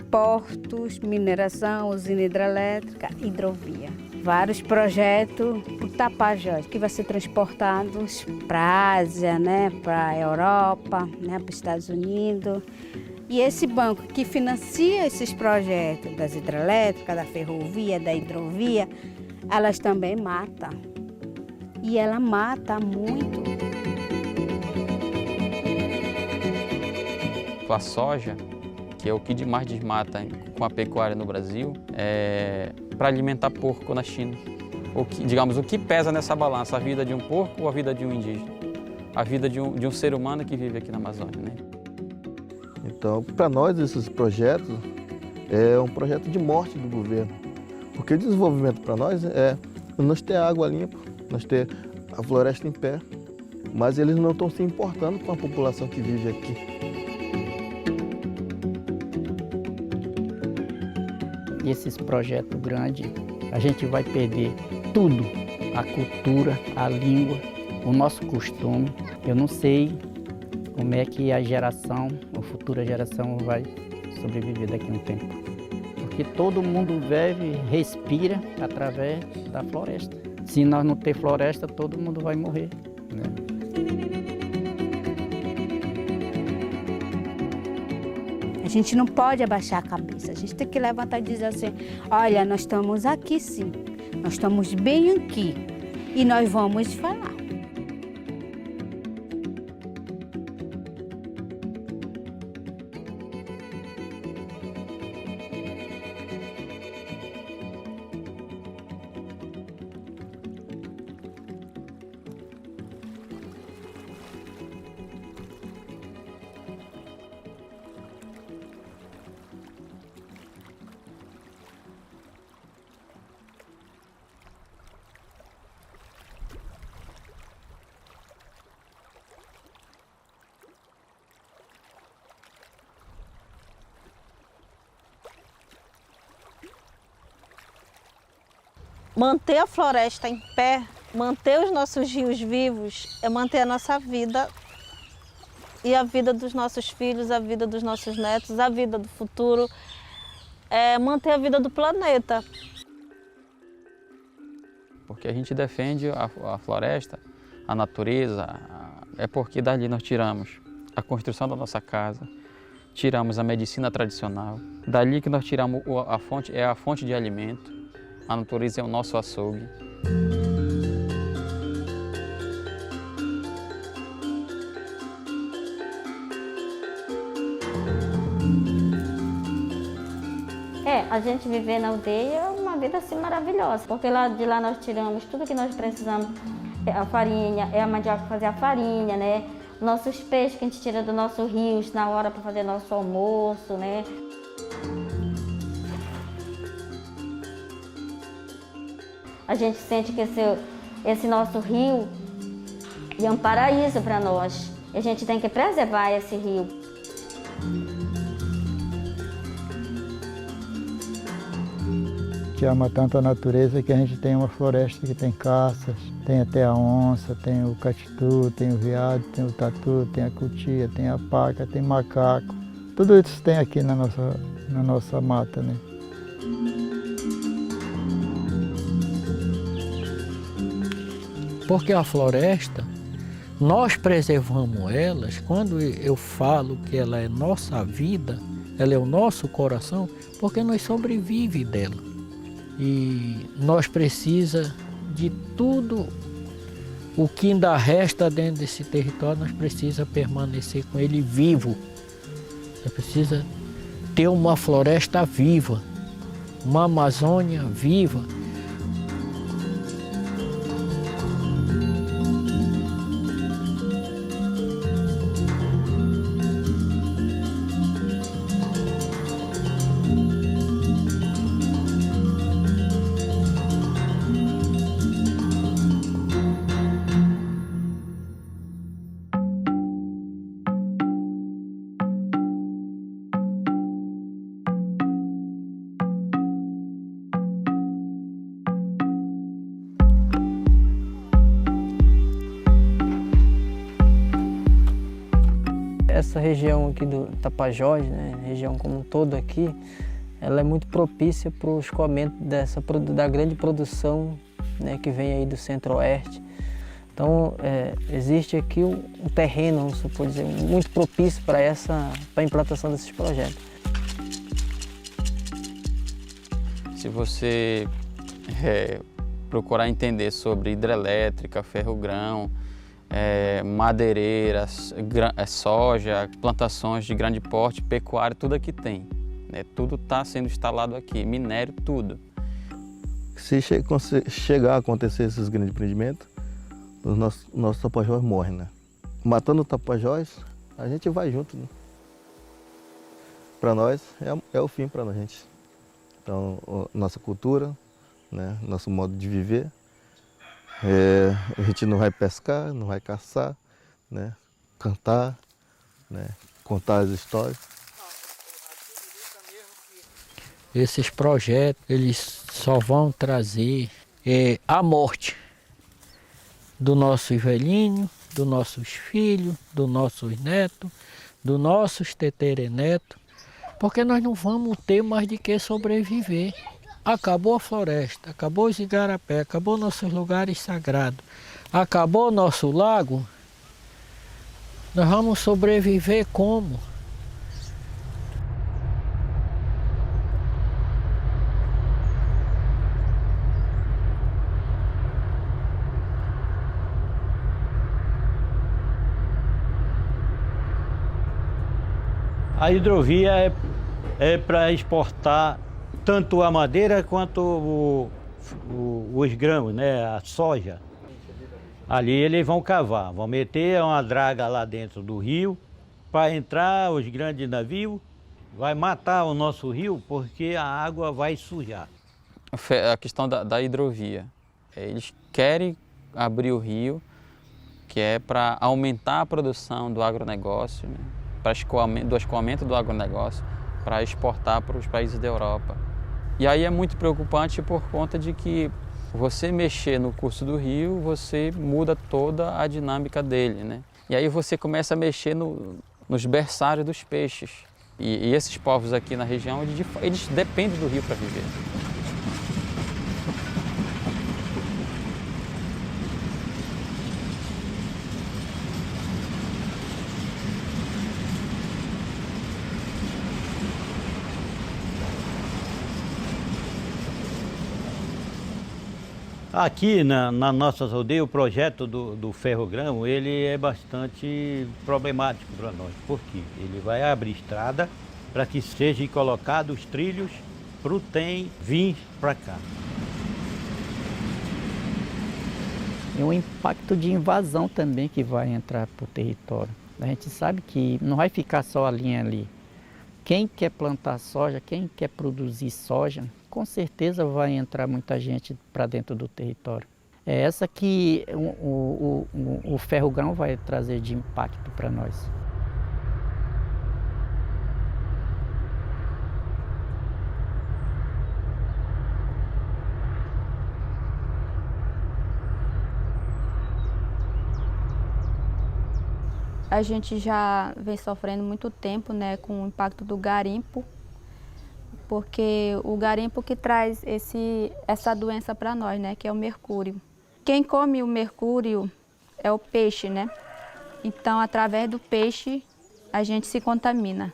portos, mineração, usina hidrelétrica, hidrovia. Vários projetos para o Tapajós, que vai ser transportados para a Ásia, né, para a Europa, né, para os Estados Unidos. E esse banco que financia esses projetos das hidrelétricas, da ferrovia, da hidrovia, elas também matam. E ela mata muito. A soja, que é o que mais desmata com a pecuária no Brasil, é para alimentar porco na China. O que pesa nessa balança, a vida de um porco ou a vida de um indígena? A vida de um ser humano que vive aqui na Amazônia, né? Então, para nós, esses projetos é um projeto de morte do governo. Porque desenvolvimento para nós é nós ter água limpa, nós ter a floresta em pé, mas eles não estão se importando com a população que vive aqui. Esses projetos grandes, a gente vai perder tudo, a cultura, a língua, o nosso costume. Eu não sei como é que a futura geração vai sobreviver daqui a um tempo. Porque todo mundo vive, respira através da floresta. Se nós não ter floresta, todo mundo vai morrer, né? A gente não pode abaixar a cabeça, a gente tem que levantar e dizer assim, olha, nós estamos aqui sim, nós estamos bem aqui e nós vamos falar. Manter a floresta em pé, manter os nossos rios vivos, é manter a nossa vida e a vida dos nossos filhos, a vida dos nossos netos, a vida do futuro, é manter a vida do planeta. Porque a gente defende a floresta, a natureza, é porque dali nós tiramos a construção da nossa casa, tiramos a medicina tradicional, dali que nós tiramos a fonte de alimento. A natureza é o nosso açougue. A gente viver na aldeia é uma vida assim maravilhosa, porque de lá nós tiramos tudo que nós precisamos, a farinha, a mandioca para fazer a farinha, né? Nossos peixes que a gente tira do nosso rio na hora para fazer nosso almoço, né? A gente sente que esse nosso rio é um paraíso para nós. E a gente tem que preservar esse rio. Que ama tanto a natureza que a gente tem uma floresta que tem caças, tem até a onça, tem o catitu, tem o veado, tem o tatu, tem a cutia, tem a paca, tem macaco. Tudo isso tem aqui na nossa mata, né? Porque a floresta, nós preservamos elas, quando eu falo que ela é nossa vida, ela é o nosso coração, porque nós sobrevivemos dela. E nós precisamos de tudo o que ainda resta dentro desse território, nós precisamos permanecer com ele vivo. Nós precisamos ter uma floresta viva, uma Amazônia viva. Essa região aqui do Tapajós, né, região como um todo aqui, ela é muito propícia para o escoamento da grande produção, né, que vem aí do Centro-Oeste. Então, existe aqui um terreno, vamos supor dizer, muito propício para a implantação desses projetos. Se você procurar entender sobre hidrelétrica, ferro-grão, madeireiras, soja, plantações de grande porte, pecuária, tudo aqui tem. Né? Tudo está sendo instalado aqui, minério, tudo. Se chegar a acontecer esses grandes empreendimentos, o nosso Tapajós morre, né? Matando o Tapajós, a gente vai junto, né? Para nós, é o fim para a gente. Então, nossa cultura, né? Nosso modo de viver, a gente não vai pescar, não vai caçar, né? Cantar, né? Contar as histórias. Esses projetos, eles só vão trazer a morte do nosso velhinho, dos nossos filhos, dos nossos netos, dos nossos teterenetos, porque nós não vamos ter mais de que sobreviver. Acabou a floresta, acabou os igarapé, acabou nossos lugares sagrados, acabou o nosso lago, nós vamos sobreviver como? A hidrovia é para exportar tanto a madeira quanto os grãos, né? A soja. Ali eles vão cavar, vão meter uma draga lá dentro do rio para entrar os grandes navios, vai matar o nosso rio porque a água vai sujar. A questão da hidrovia. Eles querem abrir o rio, que é para aumentar a produção do agronegócio, né? Para do escoamento do agronegócio, para exportar para os países da Europa. E aí é muito preocupante por conta de que você mexer no curso do rio, você muda toda a dinâmica dele, né? E aí você começa a mexer nos berçários dos peixes. E esses povos aqui na região, eles dependem do rio para viver. Aqui na nossa aldeia, o projeto do ferro-grão, ele é bastante problemático para nós. Por quê? Ele vai abrir estrada para que sejam colocados os trilhos para o trem vir para cá. E um impacto de invasão também que vai entrar para o território. A gente sabe que não vai ficar só a linha ali. Quem quer plantar soja, quem quer produzir soja, com certeza vai entrar muita gente para dentro do território. É essa que o ferro-grão vai trazer de impacto para nós. A gente já vem sofrendo muito tempo, né, com o impacto do garimpo, porque o garimpo que traz essa doença para nós, né, que é o mercúrio. Quem come o mercúrio é o peixe, né? Então, através do peixe, a gente se contamina.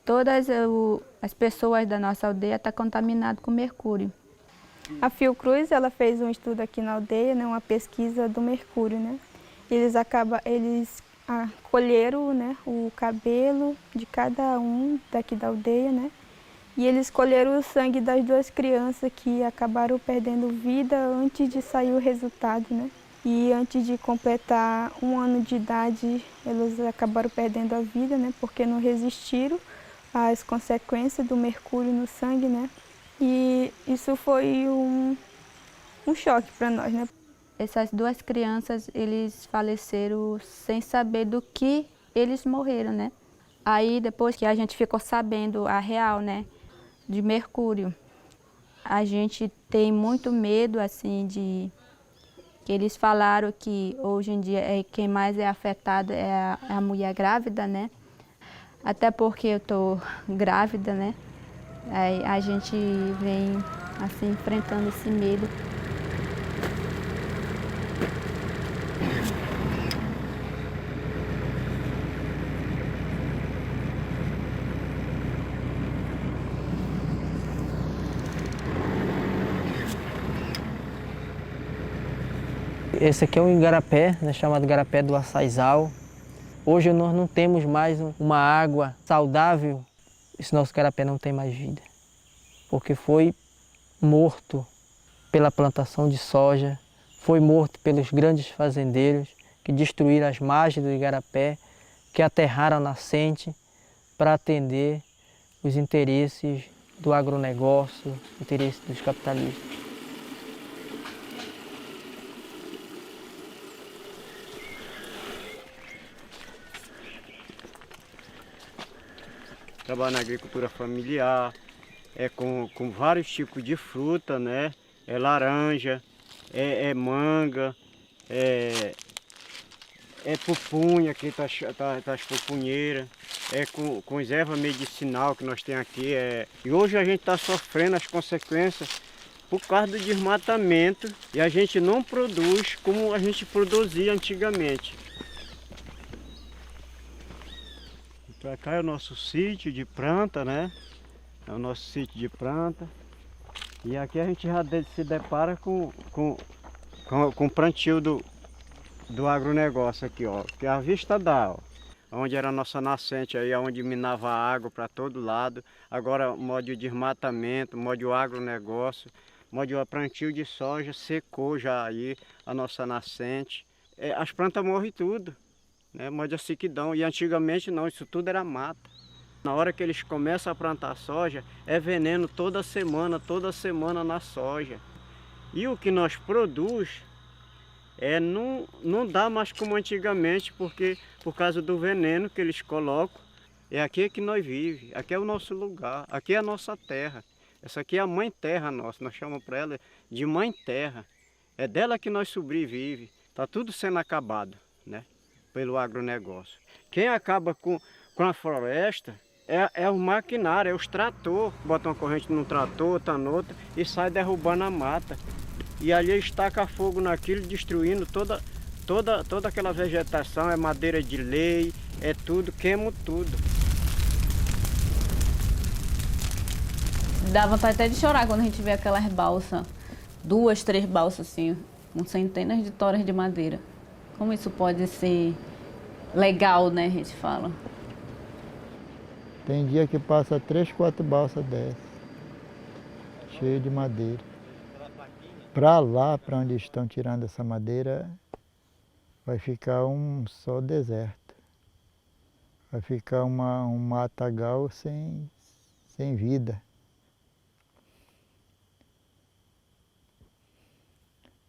Todas as pessoas da nossa aldeia estão contaminadas com mercúrio. A Fiocruz, ela fez um estudo aqui na aldeia, né, uma pesquisa do mercúrio, né? Eles colheram, né, o cabelo de cada um daqui da aldeia, né? E eles colheram o sangue das duas crianças que acabaram perdendo vida antes de sair o resultado, né? E antes de completar 1 ano de idade, eles acabaram perdendo a vida, né? Porque não resistiram às consequências do mercúrio no sangue, né? E isso foi um choque para nós, né? Essas duas crianças, eles faleceram sem saber do que eles morreram, né? Aí, depois que a gente ficou sabendo a real, né, de mercúrio, a gente tem muito medo, assim, que eles falaram que hoje em dia quem mais é afetado é a mulher grávida, né? Até porque eu estou grávida, né? Aí a gente vem assim enfrentando esse medo. Esse aqui é um igarapé, né, chamado igarapé do açaizal. Hoje nós não temos mais uma água saudável, esse nosso igarapé não tem mais vida, porque foi morto pela plantação de soja, foi morto pelos grandes fazendeiros que destruíram as margens do igarapé, que aterraram a nascente para atender os interesses do agronegócio, interesses dos capitalistas. Trabalho na agricultura familiar, com vários tipos de fruta, né? É laranja, é manga, é pupunha, aqui tá as pupunheiras, com as ervas medicinal que nós temos aqui. E hoje a gente está sofrendo as consequências por causa do desmatamento e a gente não produz como a gente produzia antigamente. Para cá é o nosso sítio de planta, né? É o nosso sítio de planta. E aqui a gente já se depara com o plantio do agronegócio aqui, ó. Que a vista dá, ó. Onde era a nossa nascente aí, onde minava água para todo lado. Agora modo de desmatamento, modo de agronegócio, modo de plantio de soja, secou já aí a nossa nascente. As plantas morrem tudo. Né, modo de sequidão, e antigamente não, isso tudo era mata. Na hora que eles começam a plantar soja, é veneno toda semana na soja. E o que nós produz não dá mais como antigamente, porque por causa do veneno que eles colocam. É aqui que nós vivemos, aqui é o nosso lugar, aqui é a nossa terra. Essa aqui é a mãe terra nossa, nós chamamos para ela de mãe terra. É dela que nós sobrevivemos, está tudo sendo acabado, né? Pelo agronegócio. Quem acaba com a floresta é o maquinário, é os tratores. Botam uma corrente num trator, outra noutra e sai derrubando a mata. E ali estaca fogo naquilo, destruindo toda aquela vegetação, é madeira de lei, é tudo, queima tudo. Dá vontade até de chorar quando a gente vê aquelas balsas, 2, 3 balsas assim, com centenas de toras de madeira. Como isso pode ser legal, né, a gente fala. Tem dia que passa 3, 4 balsas dessas, cheias de madeira. Para lá, para onde estão tirando essa madeira, vai ficar um só deserto. Vai ficar um matagal sem vida.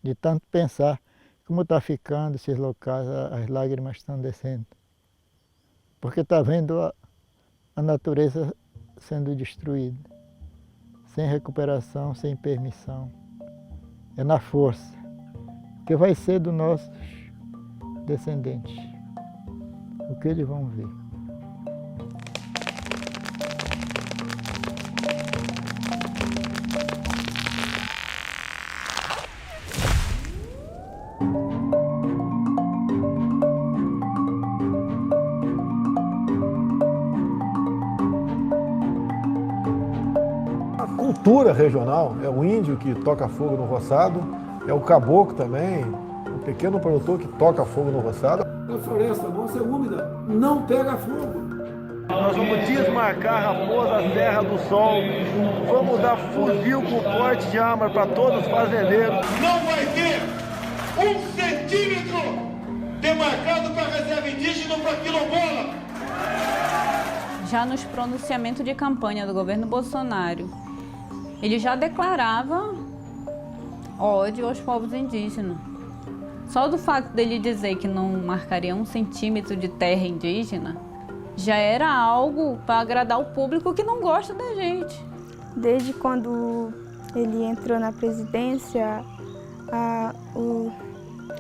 De tanto pensar como está ficando esses locais, as lágrimas estão descendo. Porque está vendo a natureza sendo destruída, sem recuperação, sem permissão. É na força, que vai ser dos nossos descendentes. O que eles vão ver. Cultura regional, é o índio que toca fogo no roçado, é o caboclo também, o pequeno produtor que toca fogo no roçado. A floresta nossa é úmida, não pega fogo. Nós vamos desmarcar a raposa Serra do Sol, vamos dar fuzil com porte de arma para todos os fazendeiros. Não vai ter 1 centímetro demarcado para reserva indígena ou para quilombola. Já nos pronunciamentos de campanha do governo Bolsonaro, ele já declarava ódio aos povos indígenas. Só do fato dele dizer que não marcaria 1 centímetro de terra indígena, já era algo para agradar o público que não gosta da gente. Desde quando ele entrou na presidência,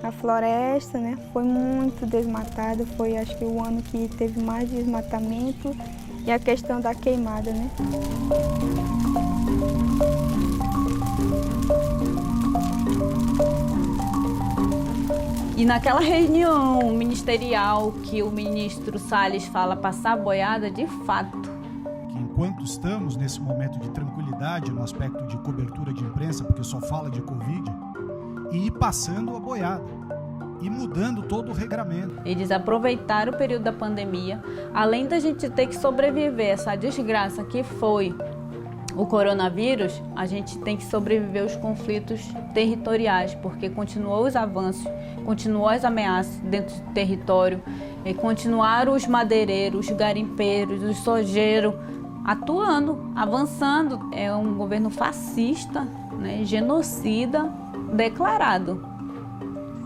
A floresta, né, foi muito desmatada, foi acho que o ano que teve mais desmatamento e a questão da queimada, né? E naquela reunião ministerial que o ministro Salles fala passar boiada, de fato. Enquanto estamos nesse momento de tranquilidade no aspecto de cobertura de imprensa, porque só fala de Covid, e ir passando a boiada, e mudando todo o regramento. Eles aproveitaram o período da pandemia, além da gente ter que sobreviver a essa desgraça que foi o coronavírus, a gente tem que sobreviver aos conflitos territoriais, porque continuou os avanços, continuou as ameaças dentro do território, e continuaram os madeireiros, os garimpeiros, os sojeiros atuando, avançando. É um governo fascista, né, genocida, declarado.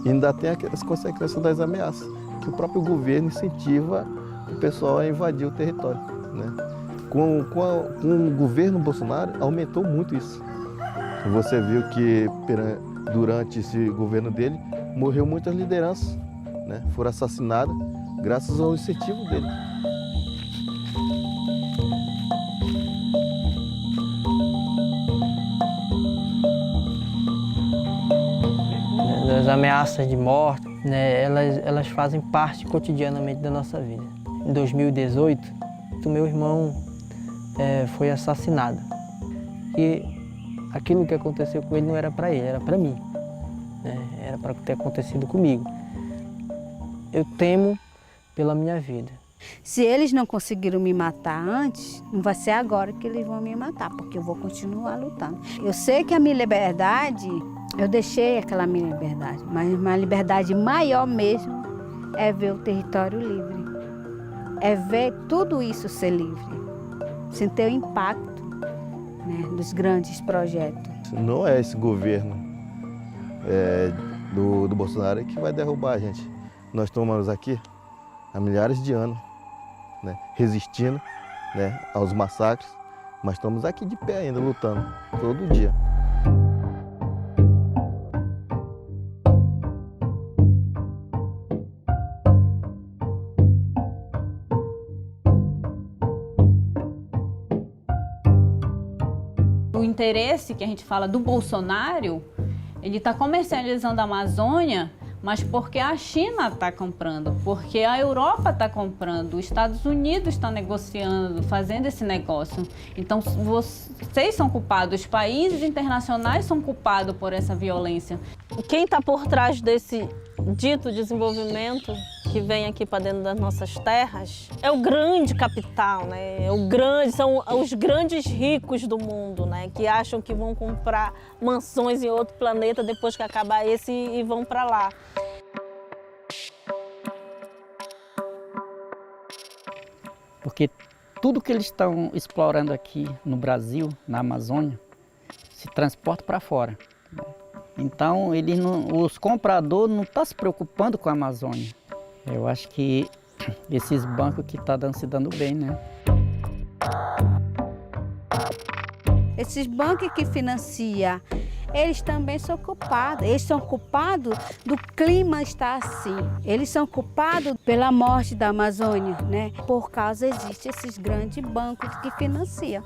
E ainda tem as consequências das ameaças, que o próprio governo incentiva o pessoal a invadir o território, né? Com o governo Bolsonaro aumentou muito isso. Você viu que durante esse governo dele morreu muitas lideranças, né? Foram assassinadas graças ao incentivo dele. As ameaças de morte, né, elas fazem parte cotidianamente da nossa vida. Em 2018, o meu irmão foi assassinado. E aquilo que aconteceu com ele não era para ele, era para mim, né? Era para ter acontecido comigo. Eu temo pela minha vida. Se eles não conseguiram me matar antes, não vai ser agora que eles vão me matar, porque eu vou continuar lutando. Eu sei que a minha liberdade, eu deixei aquela minha liberdade, mas uma liberdade maior mesmo é ver o território livre, é ver tudo isso ser livre, sem ter o impacto, né, dos grandes projetos. Não é esse governo do Bolsonaro que vai derrubar a gente. Nós estamos aqui há milhares de anos, né, resistindo, né, aos massacres, mas estamos aqui de pé ainda, lutando, todo dia. O interesse que a gente fala do Bolsonaro, ele está comercializando a Amazônia, mas porque a China está comprando, porque a Europa está comprando, os Estados Unidos estão negociando, fazendo esse negócio. Então, vocês são culpados, os países internacionais são culpados por essa violência. Quem está por trás desse dito desenvolvimento que vem aqui para dentro das nossas terras é o grande capital, né? São os grandes ricos do mundo, né? Que acham que vão comprar mansões em outro planeta depois que acabar esse e vão para lá. Porque tudo que eles estão explorando aqui no Brasil, na Amazônia, se transporta para fora. Então, os compradores não estão se preocupando com a Amazônia. Eu acho que esses bancos que estão se dando bem, né? Esses bancos que financiam, eles também são culpados. Eles são culpados do clima estar assim. Eles são culpados pela morte da Amazônia, né? Por causa existem esses grandes bancos que financiam.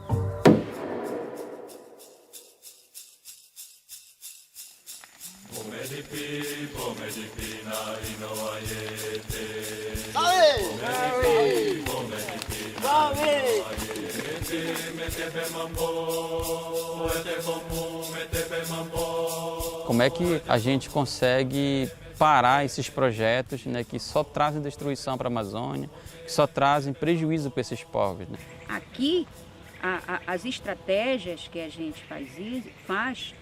Como é que a gente consegue parar esses projetos, né, que só trazem destruição para a Amazônia, que só trazem prejuízo para esses povos, né? Aqui, as estratégias que a gente faz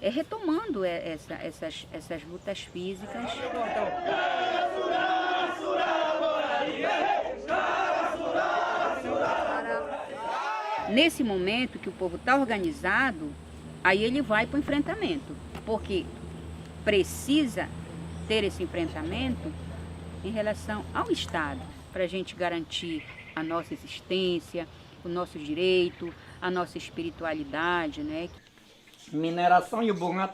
é retomando essas lutas físicas. Nesse momento que o povo está organizado, aí ele vai para o enfrentamento, porque precisa ter esse enfrentamento em relação ao Estado, para a gente garantir a nossa existência, o nosso direito, a nossa espiritualidade, né? Mineração e o Bunga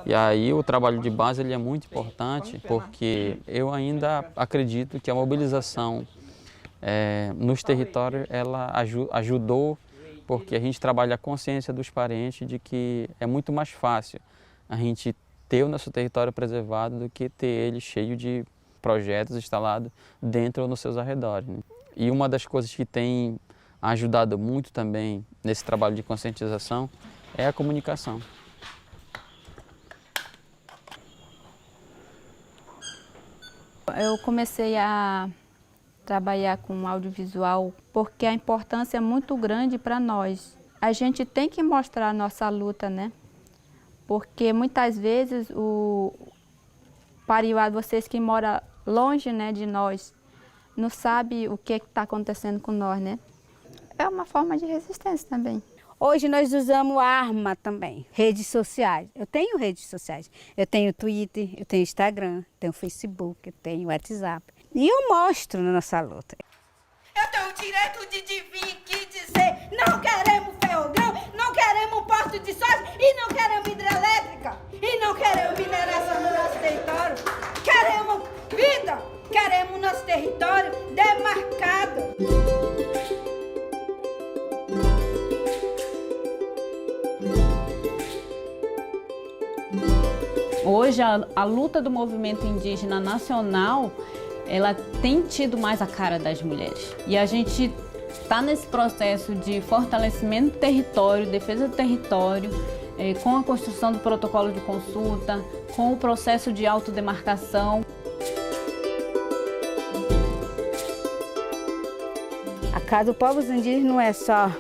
E aí o trabalho de base ele é muito importante, porque eu ainda acredito que a mobilização nos territórios ela ajudou, porque a gente trabalha a consciência dos parentes de que é muito mais fácil a gente ter o nosso território preservado do que ter ele cheio de projetos instalados dentro ou nos seus arredores, né? E uma das coisas que tem ajudado muito também nesse trabalho de conscientização é a comunicação. Eu comecei a trabalhar com audiovisual porque a importância é muito grande para nós. A gente tem que mostrar a nossa luta, né? Porque muitas vezes vocês que moram longe, né, de nós, não sabem o que está acontecendo com nós, né? É uma forma de resistência também. Hoje nós usamos arma também, redes sociais. Eu tenho redes sociais. Eu tenho Twitter, eu tenho Instagram, tenho Facebook, eu tenho WhatsApp. E eu mostro na nossa luta. Eu tenho o direito de vir aqui dizer: não queremos ferrogrão, não queremos porto de soja e não queremos hidrelétrica e não queremos mineração no nosso território. Queremos vida, queremos nosso território demarcado. Hoje a luta do movimento indígena nacional, ela tem tido mais a cara das mulheres. E a gente está nesse processo de fortalecimento do território, defesa do território, com a construção do protocolo de consulta, com o processo de autodemarcação. A Casa dos Povos Indígenas não é só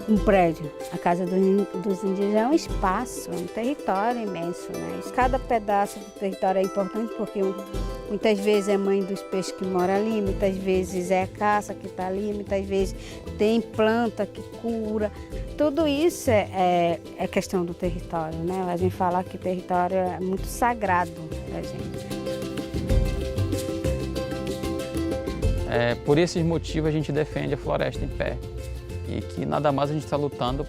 um prédio. A Casa dos Indígenas é um espaço, um território imenso, né? Cada pedaço do território é importante porque muitas vezes é mãe dos peixes que mora ali, muitas vezes é a caça que está ali, muitas vezes tem planta que cura. Tudo isso é questão do território, né? A gente fala que o território é muito sagrado da gente. Por esses motivos a gente defende a floresta em pé. E que nada mais a gente está lutando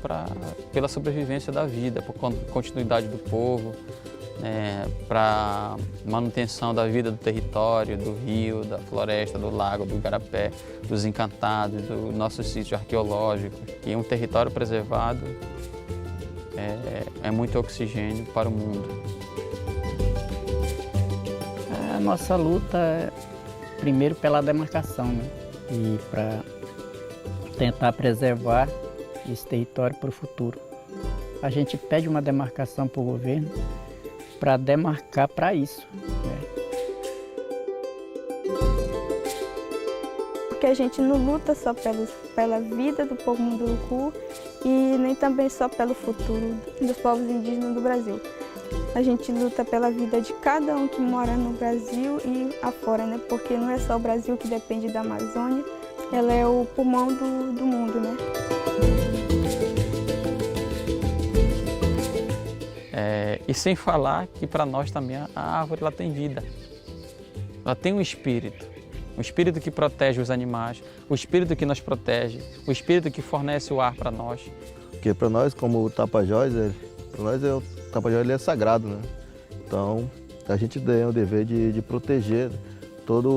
pela sobrevivência da vida, por continuidade do povo, para manutenção da vida do território, do rio, da floresta, do lago, do igarapé, dos encantados, dos nossos sítios arqueológicos. E um território preservado é muito oxigênio para o mundo. A nossa luta é primeiro pela demarcação, né? E para tentar preservar esse território para o futuro. A gente pede uma demarcação para o governo para demarcar para isso, né? Porque a gente não luta só pela vida do povo munduruku e nem também só pelo futuro dos povos indígenas do Brasil. A gente luta pela vida de cada um que mora no Brasil e afora, né? Porque não é só o Brasil que depende da Amazônia, ela é o pulmão do mundo, né? E sem falar que para nós também a árvore ela tem vida. Ela tem um espírito que protege os animais, o espírito que nos protege, o espírito que fornece o ar para nós. Porque para nós, como o Tapajós, o Tapajós ele é sagrado, né? Então a gente tem o dever de proteger todo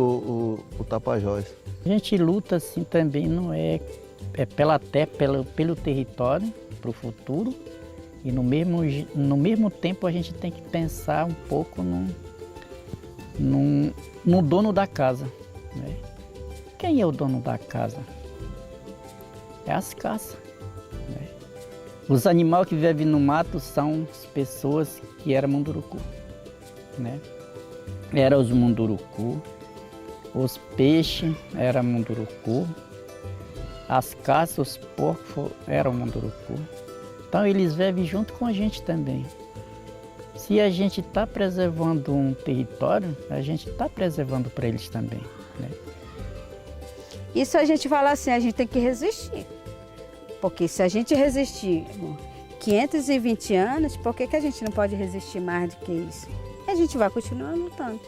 o Tapajós. A gente luta assim também, não é pela terra, pelo território, para o futuro. E no mesmo tempo a gente tem que pensar um pouco no dono da casa, né? Quem é o dono da casa? É as caças, né? Os animais que vivem no mato são as pessoas que eram munduruku, né? Eram os munduruku. Os peixes eram munduruku, as caças, os porcos eram munduruku. Então eles vivem junto com a gente também. Se a gente está preservando um território, a gente está preservando para eles também, né? Isso a gente fala assim, a gente tem que resistir. Porque se a gente resistir 520 anos, por que a gente não pode resistir mais do que isso? E a gente vai continuar lutando.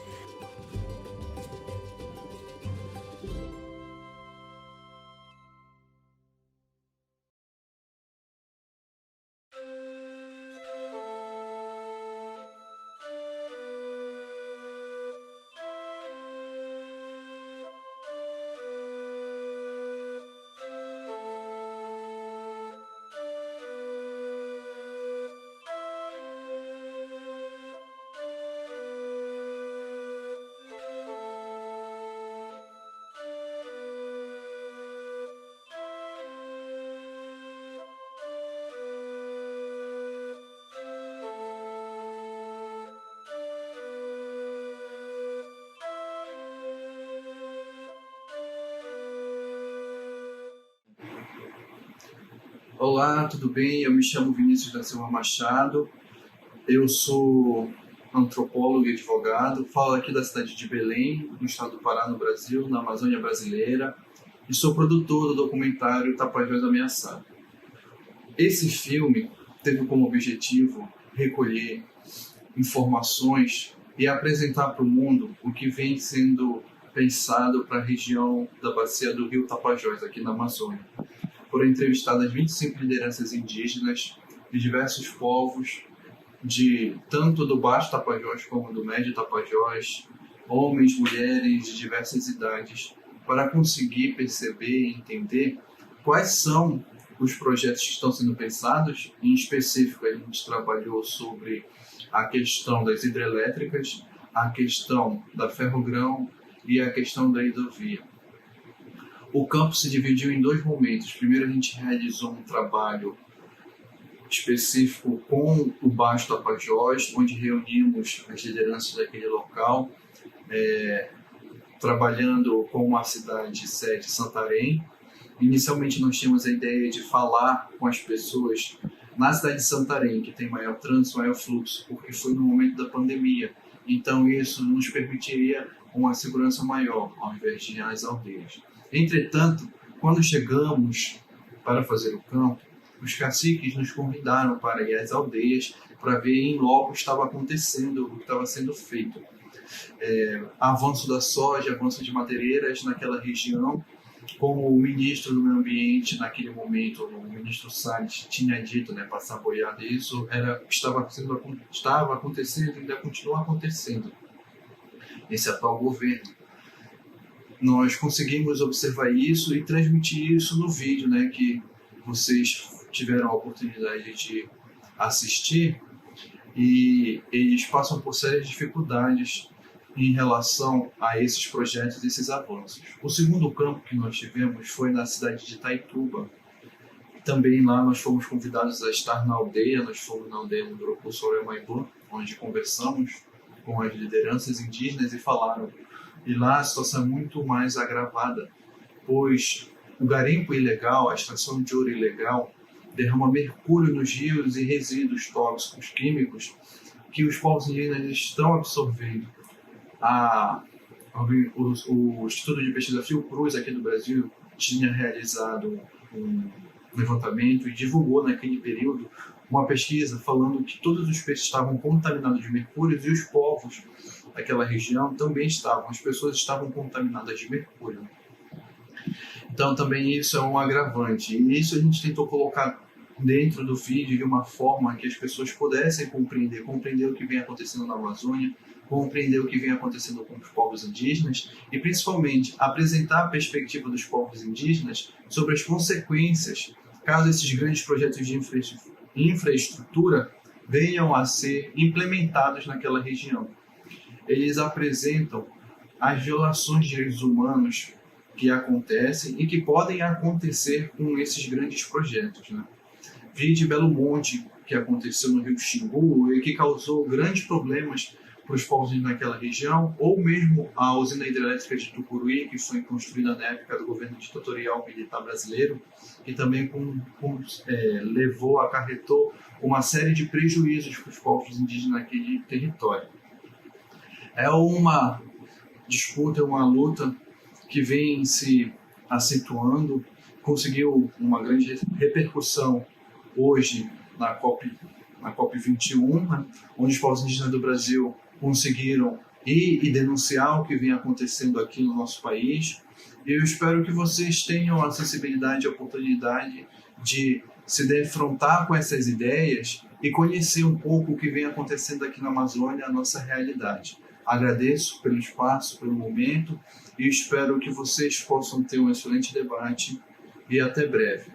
Olá, tudo bem? Eu me chamo Vinícius da Silva Machado, eu sou antropólogo e advogado, falo aqui da cidade de Belém, no estado do Pará, no Brasil, na Amazônia brasileira, e sou produtor do documentário Tapajós Ameaçado. Esse filme teve como objetivo recolher informações e apresentar para o mundo o que vem sendo pensado para a região da bacia do rio Tapajós, aqui na Amazônia. Foram entrevistadas 25 lideranças indígenas de diversos povos, tanto do Baixo Tapajós como do Médio Tapajós, homens, mulheres de diversas idades, para conseguir perceber e entender quais são os projetos que estão sendo pensados. Em específico, a gente trabalhou sobre a questão das hidrelétricas, a questão da ferrogrão e a questão da hidrovia. O campo se dividiu em 2 momentos. Primeiro, a gente realizou um trabalho específico com o Baixo Tapajós, onde reunimos as lideranças daquele local, trabalhando com a cidade sede Santarém. Inicialmente, nós tínhamos a ideia de falar com as pessoas na cidade de Santarém, que tem maior trânsito, maior fluxo, porque foi no momento da pandemia. Então, isso nos permitiria uma segurança maior, ao invés de ir às aldeias. Entretanto, quando chegamos para fazer o campo, os caciques nos convidaram para ir às aldeias para ver em loco o que estava acontecendo, o que estava sendo feito. Avanço da soja, avanço de madeireiras naquela região, como o ministro do Meio Ambiente, naquele momento, o ministro Salles, tinha dito, passar boiada, isso estava acontecendo e ainda continua acontecendo nesse atual governo. Nós conseguimos observar isso e transmitir isso no vídeo, que vocês tiveram a oportunidade de assistir, e eles passam por sérias dificuldades em relação a esses projetos e esses avanços. O segundo campo que nós tivemos foi na cidade de Itaituba. Também lá nós fomos convidados a estar na aldeia, nós fomos na aldeia do Grupo Soremaibã, onde conversamos com as lideranças indígenas e falaram. E lá a situação é muito mais agravada, pois o garimpo ilegal, a extração de ouro ilegal, derrama mercúrio nos rios e resíduos tóxicos químicos que os povos indígenas estão absorvendo. O Instituto de Pesquisa Fiocruz aqui do Brasil tinha realizado um levantamento e divulgou naquele período uma pesquisa falando que todos os peixes estavam contaminados de mercúrio e os povos daquela região também estavam, as pessoas estavam contaminadas de mercúrio. Então também isso é um agravante, e isso a gente tentou colocar dentro do vídeo de uma forma que as pessoas pudessem compreender o que vem acontecendo na Amazônia, compreender o que vem acontecendo com os povos indígenas e principalmente apresentar a perspectiva dos povos indígenas sobre as consequências caso esses grandes projetos de infraestrutura venham a ser implementados naquela região. Eles apresentam as violações de direitos humanos que acontecem e que podem acontecer com esses grandes projetos. Vide Belo Monte, que aconteceu no Rio Xingu e que causou grandes problemas para os povos naquela região, ou mesmo a usina hidrelétrica de Tucuruí, que foi construída na época do governo ditatorial militar brasileiro, que também acarretou uma série de prejuízos para os povos indígenas naquele território. É uma disputa, uma luta que vem se acentuando, conseguiu uma grande repercussão hoje na COP21, onde os povos indígenas do Brasil conseguiram ir e denunciar o que vem acontecendo aqui no nosso país. E eu espero que vocês tenham a sensibilidade e a oportunidade de se defrontar com essas ideias e conhecer um pouco o que vem acontecendo aqui na Amazônia, a nossa realidade. Agradeço pelo espaço, pelo momento, e espero que vocês possam ter um excelente debate e até breve.